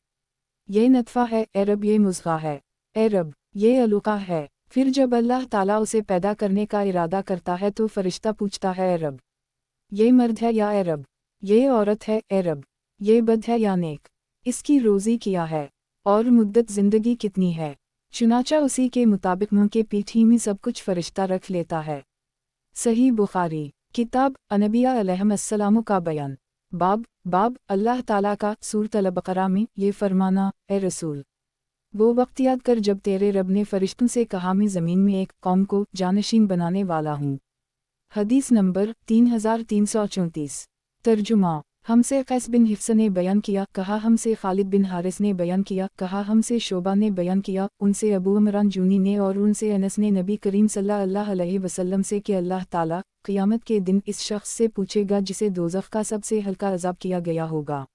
ये नतफ़ा है, ए रब ये मुज़ग़ा है, ए रब ये अलुक़ा है। फिर जब अल्लाह ताला उसे पैदा करने का इरादा करता है तो फ़रिश्ता पूछता है, ए रब, ये मर्द है या ए रब ये औरत है, ए रब ये बद है या नेक, इसकी रोज़ी क्या है और मुद्दत ज़िंदगी कितनी है। चुनाचा उसी के मुताबिक मुँह के पीठ ही में सब कुछ फ़रिश्ता रख लेता है। सही बुखारी किताब अनबिया अलैहिस्सलाम का बयान। बाब अल्लाह ताला का सूरत अल-बकरा में ये फरमाना, ए रसूल, वो वक्त याद कर जब तेरे रब ने फरिश्तों से कहा, मैं ज़मीन में एक कौम को जानशीन बनाने वाला हूँ। हदीस नंबर 3334। तर्जुमा हमसे कैस बिन हिफ्स ने बयान किया, कहा हमसे खालिद बिन हारिस ने बयान किया, कहा हमसे शोबा ने बयान किया, उनसे अबू इमरान जूनी ने, और उनसे अनस ने नबी करीम सल्लल्लाहु अलैहि वसल्लम से कि अल्लाह ताला क़ियामत के दिन इस शख्स से पूछेगा जिसे दोज़ख का सबसे हल्का अज़ाब किया गया होगा,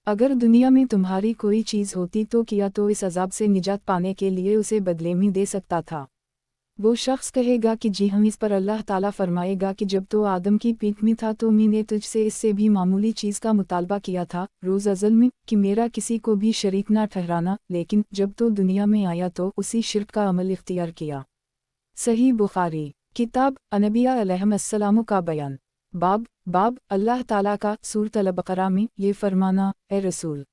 अगर दुनिया में तुम्हारी कोई चीज़ होती तो किया तो इस अज़ाब से निजात पाने के लिए उसे बदले में दे सकता था। वो शख्स कहेगा कि जी हम। इस पर अल्लाह ताला फरमाएगा कि जब तो आदम की पीठ में था तो मैंने तुझसे इससे भी मामूली चीज़ का मुतालबा किया था रोज़ अज़ल में कि मेरा किसी को भी शरीक ना ठहराना, लेकिन जब तो दुनिया में आया तो उसी शिर्क का अमल इख्तियार किया। सही बुखारी किताब अनबिया अलैहिस्सलाम का बयान। बाब अल्लाह ताला का सूरत अल-बकरा में ये फरमाना, ए रसूल,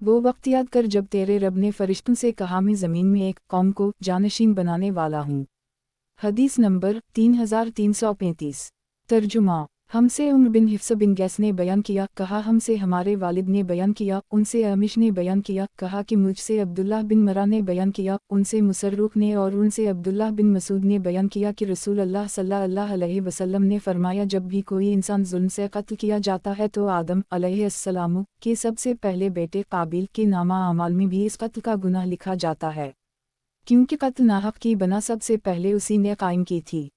वो वक्त याद कर जब तेरे रब ने फरिश्तों से कहा, मैं ज़मीन में एक कौम को जानशीन बनाने वाला हूँ। हदीस नंबर 3335। तर्जुमा हमसे उम्र बिन हिफ्स बिन गैस ने बयान किया, कहा हमसे हमारे वालिद ने बयान किया, उनसे अमिश ने बयान किया, कहा कि मुझसे अब्दुल्लाह बिन मरा ने बयान किया, उनसे मुसर्रुख ने, और उनसे अब्दुल्लाह बिन मसूद ने बयान किया कि रसूल अल्लाह सल्लल्लाहु अलैहि वसल्लम ने फरमाया, जब भी कोई इंसान जुल्म से कत्ल किया जाता है तो आदम अलैहिस्सलाम के सबसे पहले बेटे काबिल के नामा अमाल में भी इस कत्ल का गुनाह लिखा जाता है, क्योंकि कत्ल नाहक की बना सबसे पहले उसी ने कायम की थी।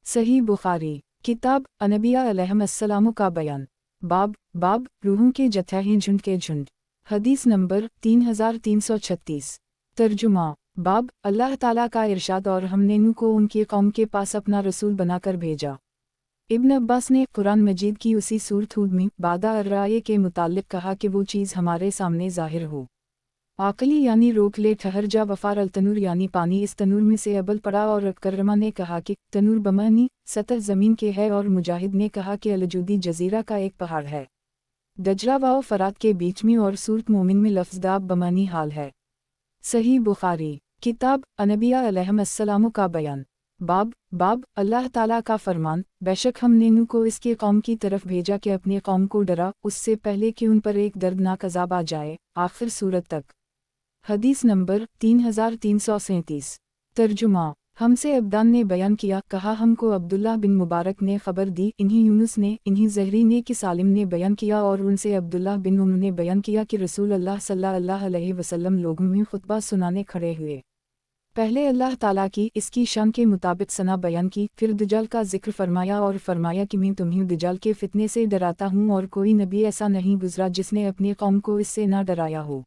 सही बुखारी किताब अनबिया अलैहिस्सलाम का बयान। बाब रूहों के जत्था हैं झुंड के झुंड। हदीस नंबर 3336। तर्जुमा बाब अल्लाह ताला का इरशाद, और हमने नूह को उनकी कौम के पास अपना रसूल बनाकर भेजा। इब्न अब्बास ने कुरान मजीद की उसी सूरत हूद में बादा अर्राए के मुताल्लिक कहा कि वो चीज़ हमारे सामने ज़ाहिर हो, आकली यानी रोक ले, ठहर जा, वफार अल तनूर यानी पानी इस तनूर में से अबल पड़ा, और करमा ने कहा कि तनूर बमानी सतह ज़मीन के है, और मुजाहिद ने कहा कि अलजूदी जजीरा का एक पहाड़ है। दजला व फरात के बीच में, और सूरत मोमिन में लफ्ज़ बमानी हाल है। सही बुखारी किताब अनबिया अलैहिस्सलाम का बयान। बाब अल्लाह ताला का फरमान, बेशक हमने नूह को इसके कौम की तरफ भेजा कि अपने कौम को डरा उससे पहले कि उन पर एक दर्दनाक अज़ाब आ जाए, आखिर सूरत तक। हदीस नंबर 3337। तर्जुमा। हमसे अब्दान ने बयान किया, कहा हमको अब्दुल्लाह बिन मुबारक ने खबर दी, इन्हीं यूनुस ने, इन्हीं ज़हरी ने कि सालिम ने बयान किया, और उनसे अब्दुल्लाह बिन उम्र ने बयान किया कि रसूल अल्लाह सल्लल्लाहु अलैहि वसल्लम लोगों में खुतबा सुनाने खड़े हुए। पहले अल्लाह ताला की इसकी शान के मुताबिक सना बयान की, फिर दज्जाल का जिक्र फरमाया, और फरमाया कि मैं तुम्हें दज्जाल के फितने से डराता हूँ, और कोई नबी ऐसा नहीं गुजरा जिसने अपनी कौम को इससे न डराया हो।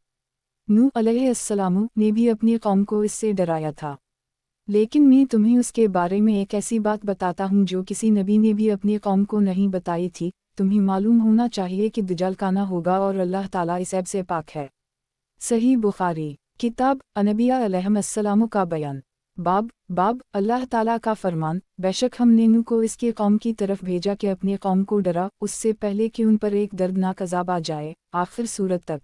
नूह अलैहिस्सलाम ने भी अपनी कौम को इससे डराया था, लेकिन मैं तुम्हें उसके बारे में एक ऐसी बात बताता हूँ जो किसी नबी ने भी अपनी कौम को नहीं बताई थी। तुम्हें मालूम होना चाहिए कि दज्जाल काना होगा, और अल्लाह ताला इस ऐब से पाक है। सही बुखारी किताब अनबिया अलैहिस्सलाम का बयान। बाब अल्लाह ताला का फरमान, बेशक हमने नूह को इसके कौम की तरफ भेजा कि अपनी कौम को डरा उससे पहले कि उन पर एक दर्दनाक अज़ाब आ जाए, आखिर सूरत तक।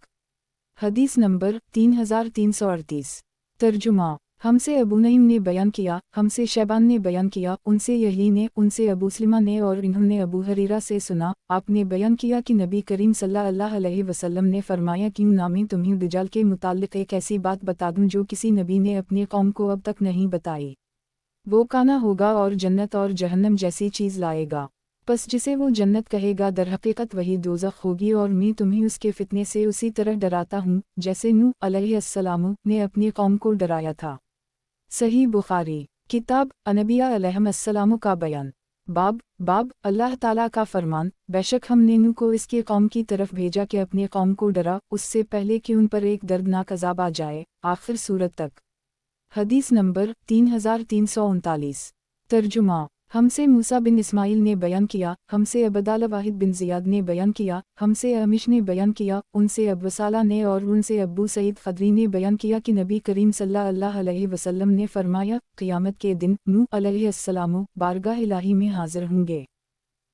हदीस नंबर 3338। तर्जुमा। हमसे अबू नईम ने बयान किया, हमसे शैबान ने बयान किया, उनसे यही ने, उनसे अबू सलिमा ने, और इन्होंने अबू हरीरा से सुना, आपने बयान किया कि नबी करीम सल्लल्लाहु अलैहि वसल्लम ने फरमाया, क्यों ना मैं तुम्हें दज्जाल के मुताल्लिक एक ऐसी बात बता दूं जो किसी नबी ने अपनी कौम को अब तक नहीं बताई। वो काना होगा और जन्नत और जहन्नम जैसी चीज़ लाएगा, बस जिसे वो जन्नत कहेगा दरहकीकत वही दोज़ख होगी, और मैं तुम्हें उसके फितने से उसी तरह डराता हूँ जैसे नूह अलैहिस्सलाम ने अपनी कौम को डराया था। सही बुखारी किताब अनबिया अलैहिस्सलाम का बयान। बाब अल्लाह ताला का फरमान, बेशक हमने नूह को इसके कौम की तरफ भेजा कि अपनी कौम को डरा उससे पहले कि उन पर एक दर्दनाक अज़ाब आ जाए, आखिर सूरत तक। हदीस नंबर 3339। तर्जुमा। हमसे मूसा बिन इस्माइल ने बयान किया, हमसे अबदाल वाहिद बिन ज़ियाद ने बयान किया, हमसे अमिश ने बयान किया, उनसे अब्वसाला ने, और उनसे अब्बू सईद खदरी ने बयान किया कि नबी करीम सल्लल्लाहु अलैहि वसल्लम ने फरमाया, क़ियामत के दिन नूह अलैहिस्सलाम बारगाह इलाही में हाजिर होंगे।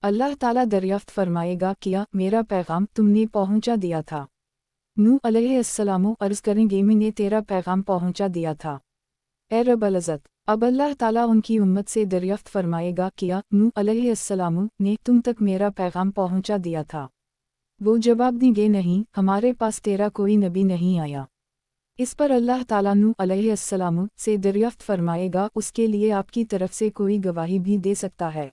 अल्लाह ताला दरियाफ्त फरमाएगा, किया मेरा पैगाम तुमने पहुँचा दिया था। नूह अलैहिस्सलाम अर्ज़ करेंगे, मैंने तेरा पैगाम पहुँचा दिया था ए रब अल-इज़्ज़त। अब अल्लाह ताला उनकी उम्मत से दरियाफ्त फरमाएगा, किया नूह अलैहिस्सलाम ने तुम तक मेरा पैगाम पहुँचा दिया था। वो जवाब देंगे, नहीं, हमारे पास तेरा कोई नबी नहीं आया। इस पर अल्लाह ताला नूह अलैहिस्सलाम से दरियाफ्त फरमाएगा, उसके लिए आपकी तरफ से कोई गवाही भी दे सकता है।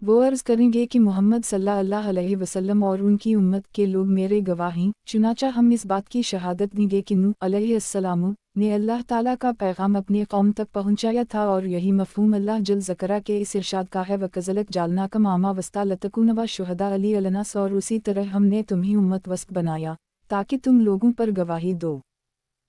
वो अर्ज़ करेंगे कि मोहम्मद सल्लल्लाहु अलैहि वसल्लम और उनकी उम्मत के लोग मेरे गवाह हैं, चुनाचा हम इस बात की शहादत देंगे कि नूह अलैहिस्सलाम ने अल्लाह ताला का पैगाम अपने कौम तक पहुँचाया था, और यही मफ़हूम अल्लाह जल ज़करा के इस इरशाद का है, वकज़लक जालना का मामा वस्ता लतकुनवा शुहदा अली अलनास, और उसी तरह हमने तुम्हें उम्मत वस्त बनाया ताकि तुम लोगों पर गवाही दो,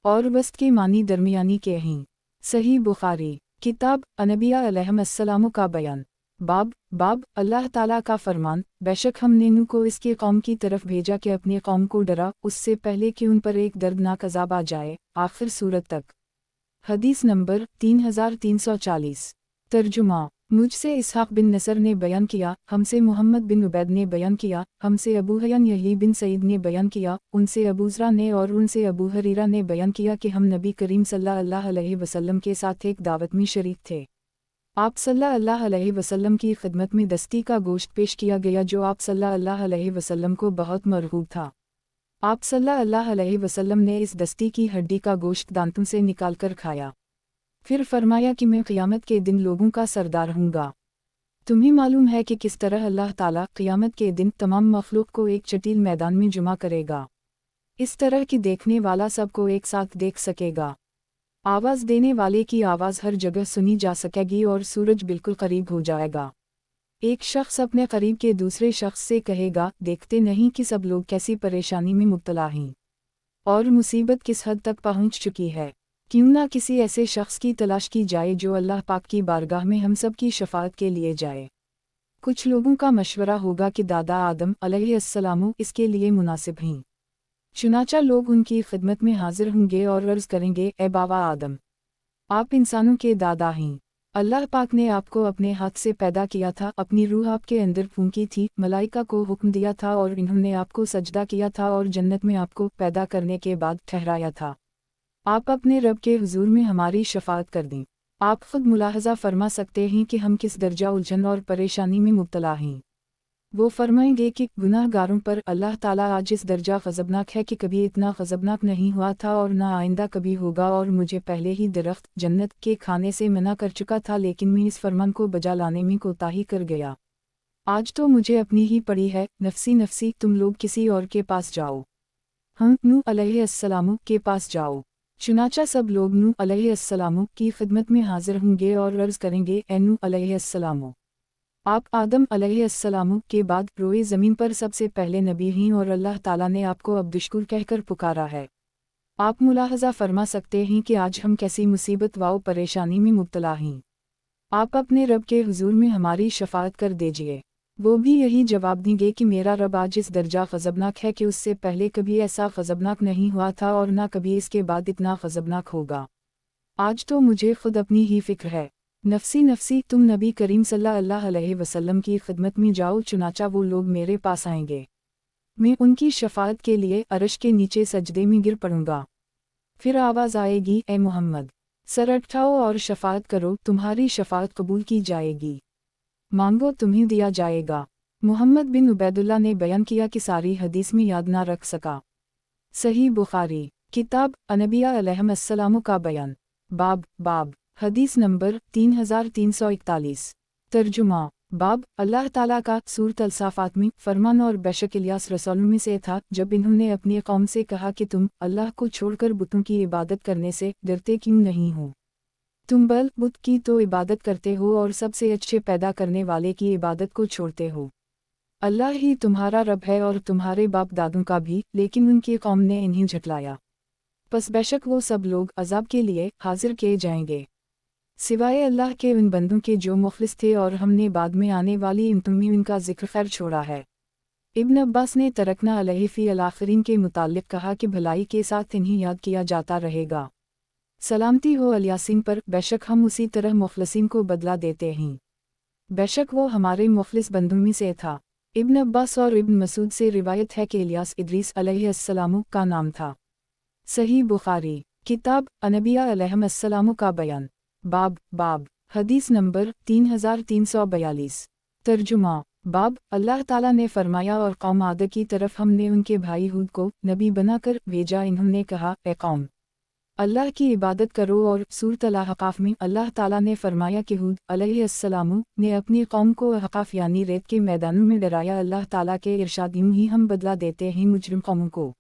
और वस्त के मानी दरमियानी के हैं। सही बुखारी किताब अनबिया अलैहिस्सलाम का बयान। बाब अल्लाह ताला का फरमान, बेशक हमने नूह को इसके कौम की तरफ भेजा कि अपनी कौम को डरा उससे पहले कि उन पर एक दर्दनाक अज़ाब आ जाए, आखिर सूरत तक। हदीस नंबर 3340। तर्जुमा। मुझसे इसहाक़ बिन नसर ने बयान किया, हमसे मोहम्मद बिन उबैद ने बयान किया, हमसे अबू हयान यही बिन सईद ने बयान किया, उनसे अबू ज़रा ने, और उनसे अबू हरीरा ने बयान किया कि हम नबी करीम सल्लल्लाहु अलैहि वसल्लम के साथ एक दावत में शरीक थे। आप सल्लल्लाहु अलैहि वसल्लम की खिदमत में दस्ती का गोश्त पेश किया गया जो आप सल्लल्लाहु अलैहि वसल्लम को बहुत मरगूब था। आप सल्लल्लाहु अलैहि वसल्लम ने इस दस्ती की हड्डी का गोश्त दांतों से निकालकर खाया, फिर फरमाया कि मैं क़ियामत के दिन लोगों का सरदार हूँगा। तुम्हें मालूम है कि किस तरह अल्लाह ताला क़ियामत के दिन तमाम मखलूक को एक चटील मैदान में जुमा करेगा, इस तरह कि देखने वाला सबको एक साथ देख सकेगा। आवाज़ देने वाले की आवाज़ हर जगह सुनी जा सकेगी, और सूरज बिल्कुल करीब हो जाएगा। एक शख्स अपने करीब के दूसरे शख्स से कहेगा, देखते नहीं कि सब लोग कैसी परेशानी में मुब्तला हैं, और मुसीबत किस हद तक पहुंच चुकी है। क्यों ना किसी ऐसे शख्स की तलाश की जाए जो अल्लाह पाक की बारगाह में हम सब की शफाअत के लिए जाए। कुछ लोगों का मशवरा होगा कि दादा आदम अलैहिस्सलाम इसके लिए मुनासिब हैं, चुनाचा लोग उनकी खिदमत में हाजिर होंगे और अर्ज करेंगे, ए बाबा आदम, आप इंसानों के दादा हैं। अल्लाह पाक ने आपको अपने हाथ से पैदा किया था, अपनी रूह आपके अंदर फूंकी थी, मलाइका को हुक्म दिया था और इन्होंने आपको सजदा किया था और जन्नत में आपको पैदा करने के बाद ठहराया था। आप अपने रब के हुजूर में हमारी शफाअत कर दें। आप खुद मुलाहजा फरमा सकते हैं कि हम किस दर्जा उलझन और परेशानी में मुब्तला हैं। वो फरमाएंगे कि गुनाहगारों पर अल्लाह ताला आज इस दर्जा ग़ज़बनाक है कि कभी इतना ग़ज़बनाक नहीं हुआ था और ना आइंदा कभी होगा, और मुझे पहले ही दरख्त जन्नत के खाने से मना कर चुका था, लेकिन मैं इस फरमान को बजा लाने में कोताही कर गया। आज तो मुझे अपनी ही पड़ी है, नफसी नफसी, तुम लोग किसी और के पास जाओ, हम नूह अलैहिस्सलाम के पास जाओ। चुनाचा सब लोग नूह अलैहिस्सलाम की खिदमत में हाजिर होंगे और अर्ज़ करेंगे, ए नूह अलैहिस्सलाम, आप आदम अलैहिस्सलाम के बाद रोए ज़मीन पर सबसे पहले नबी हैं और अल्लाह ताला ने आपको अब्दुश्कुर कहकर पुकारा है। आप मुलाहजा फरमा सकते हैं कि आज हम कैसी मुसीबत व परेशानी में मुब्तला हैं। आप अपने रब के हुजूर में हमारी शफाअत कर दीजिए। वो भी यही जवाब देंगे कि मेरा रब आज इस दर्जा ग़ज़बनाक है कि उससे पहले कभी ऐसा ग़ज़बनाक नहीं हुआ था और ना कभी इसके बाद इतना ग़ज़बनाक होगा। आज तो मुझे खुद अपनी ही फ़िक्र है। नफसी नफसी, तुम नबी करीम सल्लल्लाहु अलैहि वसल्लम की खिदमत में जाओ। चुनाचा वो लोग मेरे पास आएंगे, मैं उनकी शफाअत के लिए अर्श के नीचे सजदे में गिर पड़ूंगा। फिर आवाज़ आएगी, ए मोहम्मद, सर उठाओ और शफाअत करो, तुम्हारी शफाअत कबूल की जाएगी, मांगो तुम्हें दिया जाएगा। मोहम्मद बिन उबैदुल्लाह ने बयान किया कि सारी हदीस में याद ना रख सका। सही बुखारी किताब अनबिया अलैहिस्सलाम का बयान, बाब हदीस नंबर 3341। तर्जुमा बाब अल्लाह ताला का सूरत अल-साफ़ात में फरमान, और बेशक इलियास रसूलों में से था जब इन्होंने अपनी कौम से कहा कि तुम अल्लाह को छोड़कर बुतों की इबादत करने से डरते क्यों नहीं हो? तुम बल बुत की तो इबादत करते हो और सबसे अच्छे पैदा करने वाले की इबादत को छोड़ते हो। अल्लाह ही तुम्हारा रब है और तुम्हारे बाप दादों का भी, लेकिन उनकी कौम ने इन्हें झटलाया। बस बेशक वो सब लोग अजाब के लिए हाजिर किए जाएंगे, सिवाय अल्लाह के उन बंदों के जो मुखलिस थे, और हमने बाद में आने वाली इम्तिन में उनका जिक्र खैर छोड़ा है। इब्न अब्बास ने तरकना अलैहि फी अल-आखिरीन के मुताल्लिक़ कहा कि भलाई के साथ इन्हें याद किया जाता रहेगा। सलामती हो अल-यासीन पर, बेशक हम उसी तरह मुखलसीन को बदला देते हैं। बेशक वो हमारे मुखलिस बंदों में से था। इब्न अब्बास और इब्न मसूद से रिवायत है कि इलियास इदरीस अलैहिस्सलाम का नाम था। सही बुखारी किताब अनबिया अलैहिस्सलाम का बयान, बाब हदीस नंबर 3342। तर्जुमा बाब अल्लाह ताला ने फरमाया, और कौम आद की तरफ हमने उनके भाई हूद को नबी बनाकर भेजा। इन्होंने कहा, ए कौम, अल्लाह की इबादत करो। और सूरत अल-अहक़ाफ़ में अल्लाह ताला ने फरमाया कि हूद अलैहिस्सलाम ने अपनी कौम को अहक़ाफ़ यानी रेत के मैदानों में डराया। अल्लाह ताला के इरशाद, यूं ही हम बदला देते हैं मुजरिम कौमों को।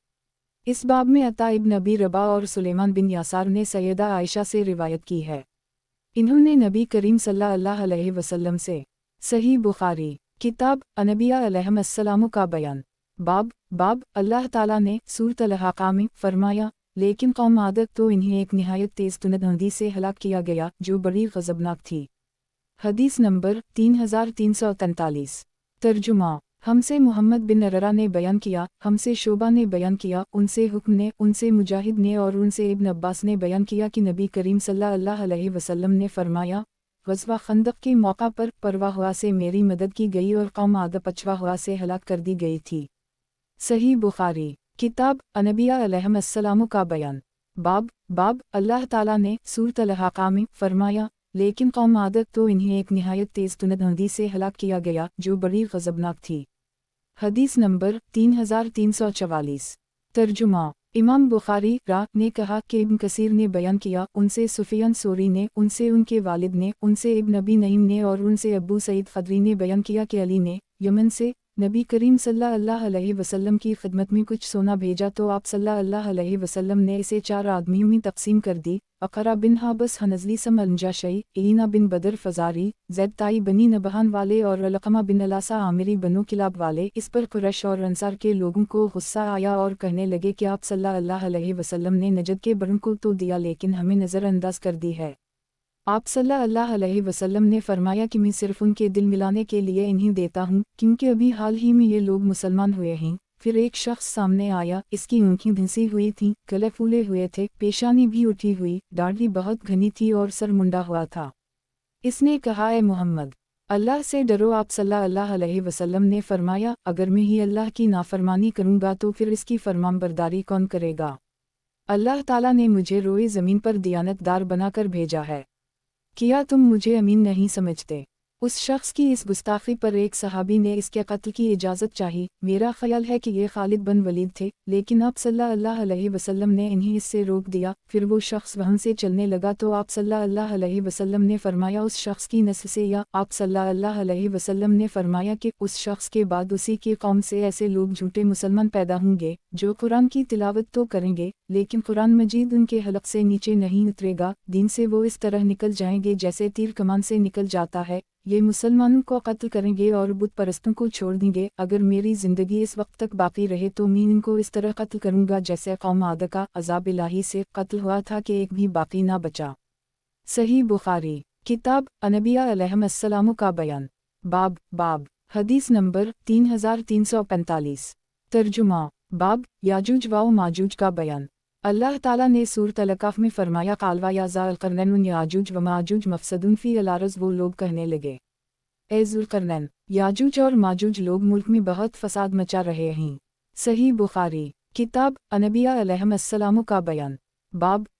इस बाब में अता इब्न अबी रबा और सुलेमान बिन यासार ने सैयदा आयशा से रिवायत की है। इन्होंने नबी करीम सल्लल्लाहु अलैहि वसल्लम से, सही बुखारी किताब अनबिया अलैहिस्सलाम का बयान, बाब अल्लाह ताला ने सूरत अल-हक़्क़ा में फरमाया, लेकिन कौम आदत तो इन्हें एक निहायत तेज़ तुनद आंधी से हलाक किया गया जो बड़ी ग़ज़बनाक थी। हदीस नंबर 3343। तर्जुमा हमसे मोहम्मद बिन अररा ने बयान किया, हमसे शोबा ने बयान किया, उनसे हुक्म ने, उनसे मुजाहिद ने और उनसे इब्न अब्बास ने बयान किया कि नबी करीम सल्लल्लाहु अलैहि वसल्लम ने फरमाया, ग़ज़वा खंदक के मौका पर परवा हुआ से मेरी मदद की गई और कौम आद पचवा हुआ से हलाक कर दी गई थी। सही बुखारी किताब अनबिया अलैहिस्सलाम का बयान, बाब अल्लाह ताला ने सूरत अल-हक़्क़ा में फरमाया, लेकिन कौम आदत तो इन्हें एक निहायत तेज़ तुनद आंधी से हलाक किया गया जो बड़ी ग़ज़बनाक थी। हदीस नंबर 3344। तर्जुमा इमाम बुखारी ने कहा कि इब्न कसीर ने बयान किया, उनसे सुफियान सोरी ने, उनसे उनके वालिद ने, उनसे इब्न अबी नईम ने और उनसे अबू सईद खदरी ने बयान किया कि अली ने यमन से नबी करीम सल्लल्लाहु अलैहि वसल्लम की खिदमत में कुछ सोना भेजा, तो आप सल्लल्लाहु अलैहि वसल्लम ने इसे 4 आदमियों में तकसीम कर दी। अक़रा बिन हाबस हनज़ली समलजाशई, ईना बिन बदर फ़ज़ारी, ज़ैद ताई बनी नबहान वाले और अलक़मा बिन अलासा आमिरी बनो किलाब वाले। इस पर कुरैश और अंसार के लोगों को गुस्सा आया और कहने लगे कि आप सल्लल्लाहु अलैहि वसल्लम ने नजद के बड़ों को तो दिया, लेकिन हमें नज़रअंदाज कर दी है। आप सल्लल्लाहु अलैहि वसल्लम ने फरमाया कि मैं सिर्फ उनके दिल मिलाने के लिए इन्हें देता हूँ, क्योंकि अभी हाल ही में ये लोग मुसलमान हुए हैं। پھر ایک شخص سامنے آیا، اس کی آنکھیں دھنسی ہوئی تھیں، گلے پھولے ہوئے تھے، پیشانی بھی اٹھی ہوئی، داڑھی بہت گھنی تھی اور سر منڈا ہوا تھا۔ اس نے کہا، اے محمد، اللہ سے ڈرو۔ آپ صلی اللہ علیہ وسلم نے فرمایا، اگر میں ہی اللہ کی نافرمانی کروں گا تو پھر اس کی فرمان برداری کون کرے گا؟ اللہ تعالیٰ نے مجھے روئے زمین پر دیانت دار بنا کر بھیجا ہے، کیا تم مجھے امین نہیں سمجھتے؟ اس شخص کی اس گستاخی پر ایک صحابی نے اس کے قتل کی اجازت چاہی۔ میرا خیال ہے کہ یہ خالد بن ولید تھے، لیکن آپ صلی اللہ علیہ وسلم نے انہیں اس سے روک دیا۔ پھر وہ شخص وہاں سے چلنے لگا تو آپ صلی اللہ علیہ وسلم نے فرمایا، اس شخص کی نسل سے، یا آپ صلی اللہ علیہ وسلم نے فرمایا کہ اس شخص کے بعد اسی کی قوم سے ایسے لوگ جھوٹے مسلمان پیدا ہوں گے جو قرآن کی تلاوت تو کریں گے لیکن قرآن مجید ان کے حلق سے نیچے نہیں اترے گا، دین سے وہ اس طرح نکل جائیں گے جیسے تیر کمان سے نکل جاتا ہے۔ یہ مسلمانوں کو قتل کریں گے اور بت پرستوں کو چھوڑ دیں گے۔ اگر میری زندگی اس وقت تک باقی رہے تو میں ان کو اس طرح قتل کروں گا جیسے قوم عاد کا عذاب الہی سے قتل ہوا تھا کہ ایک بھی باقی نہ بچا۔ صحیح بخاری، کتاب انبیاء علیہم السلام کا بیان، باب حدیث نمبر 3345۔ ترجمہ، باب یاجوج و ماجوج کا بیان۔ اللہ تعالیٰ نے سورۃ الاقراف میں فرمایا، قال یا ذا القرنین یاجوج و ماجوج مفسدون فی الارض۔ وہ لوگ کہنے لگے، اے ذوالقرنین، یاجوج اور ماجوج لوگ ملک میں بہت فساد مچا رہے ہیں۔ صحیح بخاری، کتاب انبیاء علیہم السلام کا بیان،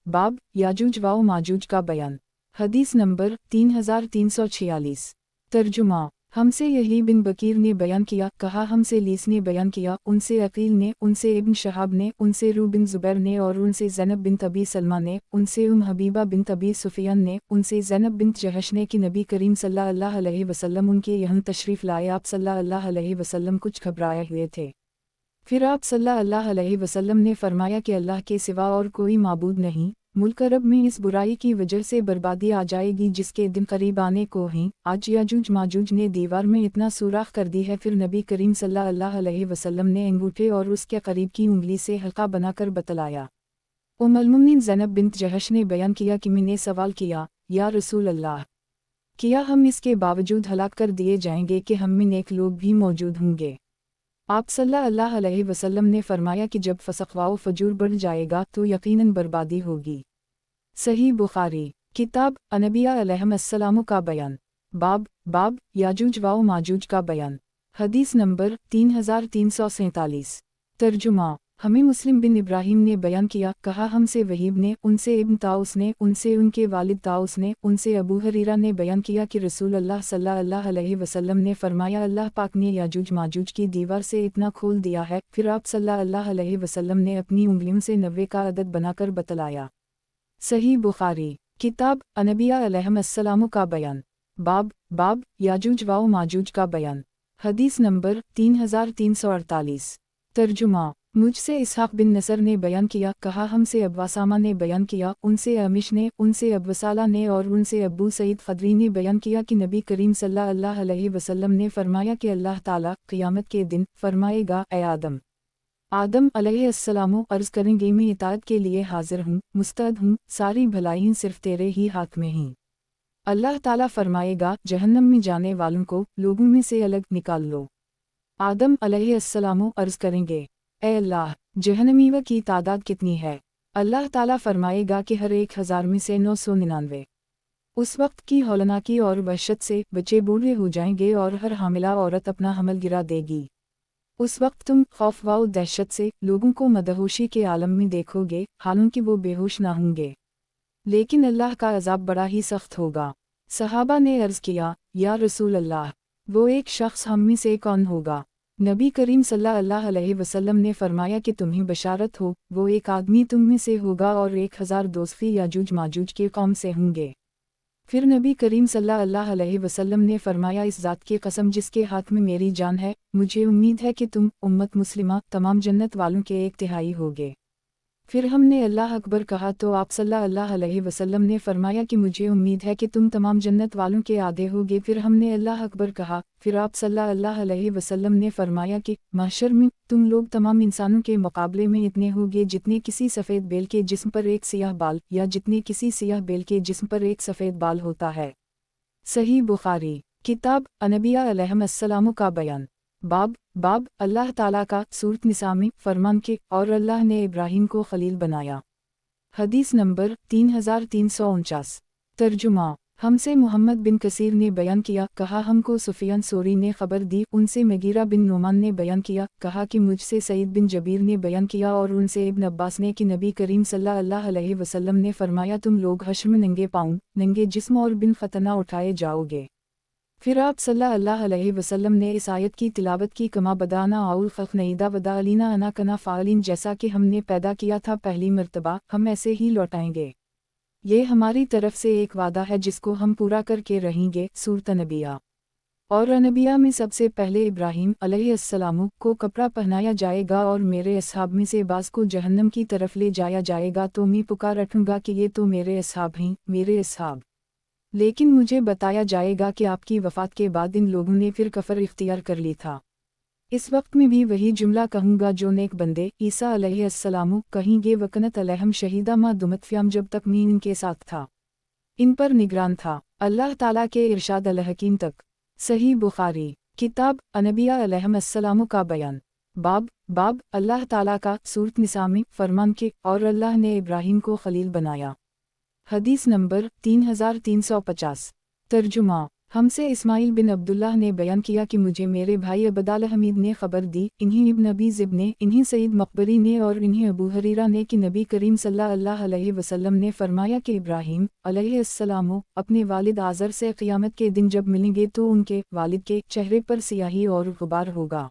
باب یاجوج و ماجوج کا بیان۔ حدیث نمبر 3346۔ ترجمہ، ہم سے یحییٰ بن بکیر نے بیان کیا، کہا ہم سے لیث نے بیان کیا، ان سے عقیل نے، ان سے ابن شہاب نے، ان سے روح بن زبیر نے، اور ان سے زینب بنت ابی سلمہ نے، ان سے حبیبہ بنت ابی سفیان نے، ان سے زینب بنت جہش نے کہ نبی کریم صلی اللہ علیہ وسلم ان کے یہاں تشریف لائے۔ آپ صلی اللہ علیہ وسلم کچھ گھبرائے ہوئے تھے۔ پھر آپ صلی اللہ علیہ وسلم نے فرمایا کہ اللہ کے سوا اور کوئی معبود نہیں۔ ملک عرب میں اس برائی کی وجہ سے بربادی آ جائے گی جس کے دن قریب آنے کو ہیں۔ آج یاجوج ماجوج نے دیوار میں اتنا سوراخ کر دی ہے۔ پھر نبی کریم صلی اللہ علیہ وسلم نے انگوٹھے اور اس کے قریب کی انگلی سے حلقہ بنا کر بتلایا۔ المومنین زینب بنت جہش نے بیان کیا کہ میں نے سوال کیا، یا رسول اللہ، کیا ہم اس کے باوجود ہلاک کر دیے جائیں گے کہ ہم میں نیک لوگ بھی موجود ہوں گے؟ آپ صلی اللہ علیہ وسلم نے فرمایا کہ جب فسق و فجور بڑھ جائے گا تو یقیناً بربادی ہوگی۔ صحیح بخاری، کتاب انبیاء علیہم السلام کا بیان، باب یاجوج و ماجوج کا بیان۔ حدیث نمبر 3347۔ ترجمہ، ہمیں مسلم بن ابراہیم نے بیان کیا، کہا ہم سے وہیب نے، ان سے ابن طاؤس نے، ان سے ان کے والد طاؤس نے، ان سے ابو ہریرہ نے بیان کیا کہ رسول اللہ صلی اللہ علیہ وسلم نے فرمایا، اللہ پاک نے یاجوج ماجوج کی دیوار سے اتنا کھول دیا ہے۔ پھر آپ صلی اللہ علیہ وسلم نے اپنی انگلیوں سے 90 کا عدد بنا کر بتلایا۔ صحیح بخاری، کتاب انبیاء علیہم السلام کا بیان، باب یاجوج و ماجوج کا بیان۔ حدیث نمبر 3348۔ ترجمہ، مجھ سے اسحاق بن نصر نے بیان کیا، کہا ہم سے ابو اسامہ نے بیان کیا، ان سے امش نے، ان سے ابو صالح نے، اور ان سے ابو سعید خدری نے بیان کیا کہ نبی کریم صلی اللہ علیہ وسلم نے فرمایا کہ اللہ تعالیٰ قیامت کے دن فرمائے گا، اے آدم علیہ السلام، عرض کریں گے میں اطاعت کے لیے حاضر ہوں، مستعد ہوں، ساری بھلائیں صرف تیرے ہی ہاتھ میں ہیں۔ اللہ تعالیٰ فرمائے گا، جہنم میں جانے والوں کو لوگوں میں سے الگ نکال لو۔ آدم علیہ السلام عرض کریں گے، اے اللہ، جہنمیوں کی تعداد کتنی ہے؟ اللہ تعالیٰ فرمائے گا کہ ہر 1000 میں سے 999۔ اس وقت کی ہولناکی اور وحشت سے بچے بوڑھے ہو جائیں گے اور ہر حاملہ عورت اپنا حمل گرا دے گی۔ اس وقت تم خوف و دہشت سے لوگوں کو مدہوشی کے عالم میں دیکھو گے، حالانکہ وہ بے ہوش نہ ہوں گے، لیکن اللہ کا عذاب بڑا ہی سخت ہوگا۔ صحابہ نے عرض کیا، یا رسول اللہ، وہ ایک شخص ہم میں سے کون ہوگا؟ نبی کریم صلی اللہ علیہ وسلم نے فرمایا کہ تمہیں بشارت ہو، وہ ایک آدمی تم میں سے ہوگا اور 1000 دوسری یاجوج ماجوج کے قوم سے ہوں گے۔ پھر نبی کریم صلی اللہ علیہ وسلم نے فرمایا، اس ذات کی قسم جس کے ہاتھ میں میری جان ہے، مجھے امید ہے کہ تم امت مسلمہ تمام جنت والوں کے 1/3 ہوگے۔ پھر ہم نے اللہ اکبر کہا تو آپ صلی اللہ علیہ وسلم نے فرمایا کہ مجھے امید ہے کہ تم تمام جنت والوں کے آدھے ہوگے۔ پھر ہم نے اللہ اکبر کہا، پھر آپ صلی اللہ علیہ وسلم نے فرمایا کہ محشر میں تم لوگ تمام انسانوں کے مقابلے میں اتنے ہوگے جتنے کسی سفید بیل کے جسم پر ایک سیاہ بال، یا جتنے کسی سیاہ بیل کے جسم پر ایک سفید بال ہوتا ہے۔ صحیح بخاری، کتاب انبیاء علیہم السلام کا بیان، बाब अल्लाह ताला का सूरत निसा में फरमान के और अल्लाह ने इब्राहिम को खलील बनाया। हदीस नंबर 3349। तर्जुमा। हमसे मोहम्मद बिन कसीर ने बयान किया, कहा हमको सुफियान सोरी ने खबर दी, उनसे मगीरा बिन नोमान ने बयान किया, कहा कि मुझसे सईद बिन जबीर ने बयान किया और उनसे इब्न अब्बास ने कि नबी करीम सल्लल्लाहु अलैहि वसल्लम ने फरमाया, तुम लोग हश्र में नंगे पाँव, नंगे जिस्म और बिन खतना उठाए जाओगे। फिर आप सल्लल्लाहु अलैहि वसल्लम ने इस आयत की तिलावत की, कमा बदाना आउल खफ नईदा वदा अलीना अना कना फ़ालिन, जैसा कि हमने पैदा किया था पहली मर्तबा, हम ऐसे ही लौटाएंगे। ये हमारी तरफ से एक वादा है जिसको हम पूरा करके रहेंगे। सूरत नबिया। और नबिया में सबसे पहले इब्राहीम अलैहिस्सलाम को कपड़ा पहनाया जाएगा और मेरे असहाब में से बाज़ को जहन्नम की तरफ ले जाया जाएगा, तो मैं पुकार उठूँगा कि ये तो मेरे असहाब हैं, मेरे असहाब। लेकिन मुझे बताया जाएगा कि आपकी वफ़ात के बाद इन लोगों ने फिर कफर इख्तियार कर ली था। इस वक्त में भी वही जुमला कहूँगा जो नेक बंदे ईसा अलैहिस्सलाम कहेंगे, वकनत अलैहिम शहीदा मा दुमत फ़ियाम, जब तक मैं इनके साथ था, इन पर निगरान था। अल्लाह ताला के इरशाद अल हकीम तक। सही बुखारी। किताब अनबिया अलैहिस्सलाम का बयान। बाब अल्लाह ताला का सूरत निसा में फरमान के और अल्लाह ने इब्राहिम को खलील बनाया। हदीस नंबर 3350। तर्जुमा। हमसे इस्माइल बिन अब्दुल्लाह ने बयान किया कि मुझे मेरे भाई अब्दुल हमीद ने खबर दी, इन्हीं इब्न अबी ज़िब ने, इन्हीं सईद मकबरी ने और इन्हीं अबू हरीरा ने कि नबी करीम सल्लल्लाहु अलैहि वसल्लम ने फरमाया कि इब्राहीम अलैहिस्सलाम अपने वालिद आज़र से क़यामत के दिन जब मिलेंगे तो उनके वालिद के चेहरे पर सियाही और गुबार होगा।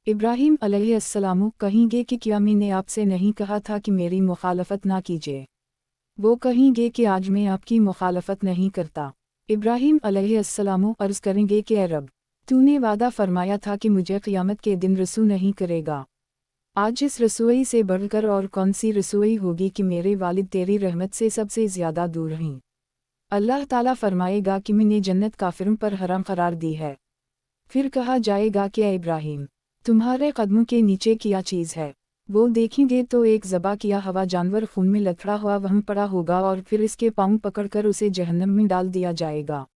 इब्राहीम अलैहिस्सलाम कहेंगे कि क्या मैंने आपसे नहीं कहा था कि मेरी मुखालफत ना कीजिए। वो कहेंगे कि आज मैं आपकी मुखालफत नहीं करता। इब्राहीम अलैहिस्सलाम अर्ज़ करेंगे कि ऐ रब, तूने वादा फरमाया था कि मुझे क़यामत के दिन रसू नहीं करेगा। आज इस रसोई से बढ़कर और कौन सी रसोई होगी कि मेरे वालिद तेरी रहमत से सबसे ज़्यादा दूर हैं। अल्लाह ताला फरमाएगा कि मैंने जन्नत काफिरों पर हराम करार दी है। फिर कहा जाएगा कि ऐ इब्राहीम, तुम्हारे कदमों के नीचे क्या चीज़ है? वो देखेंगे तो एक ज़बा किया हवा जानवर खून में लथड़ा हुआ वहीं पड़ा होगा और फिर इसके पाँव पकड़कर उसे जहन्नम में डाल दिया जाएगा।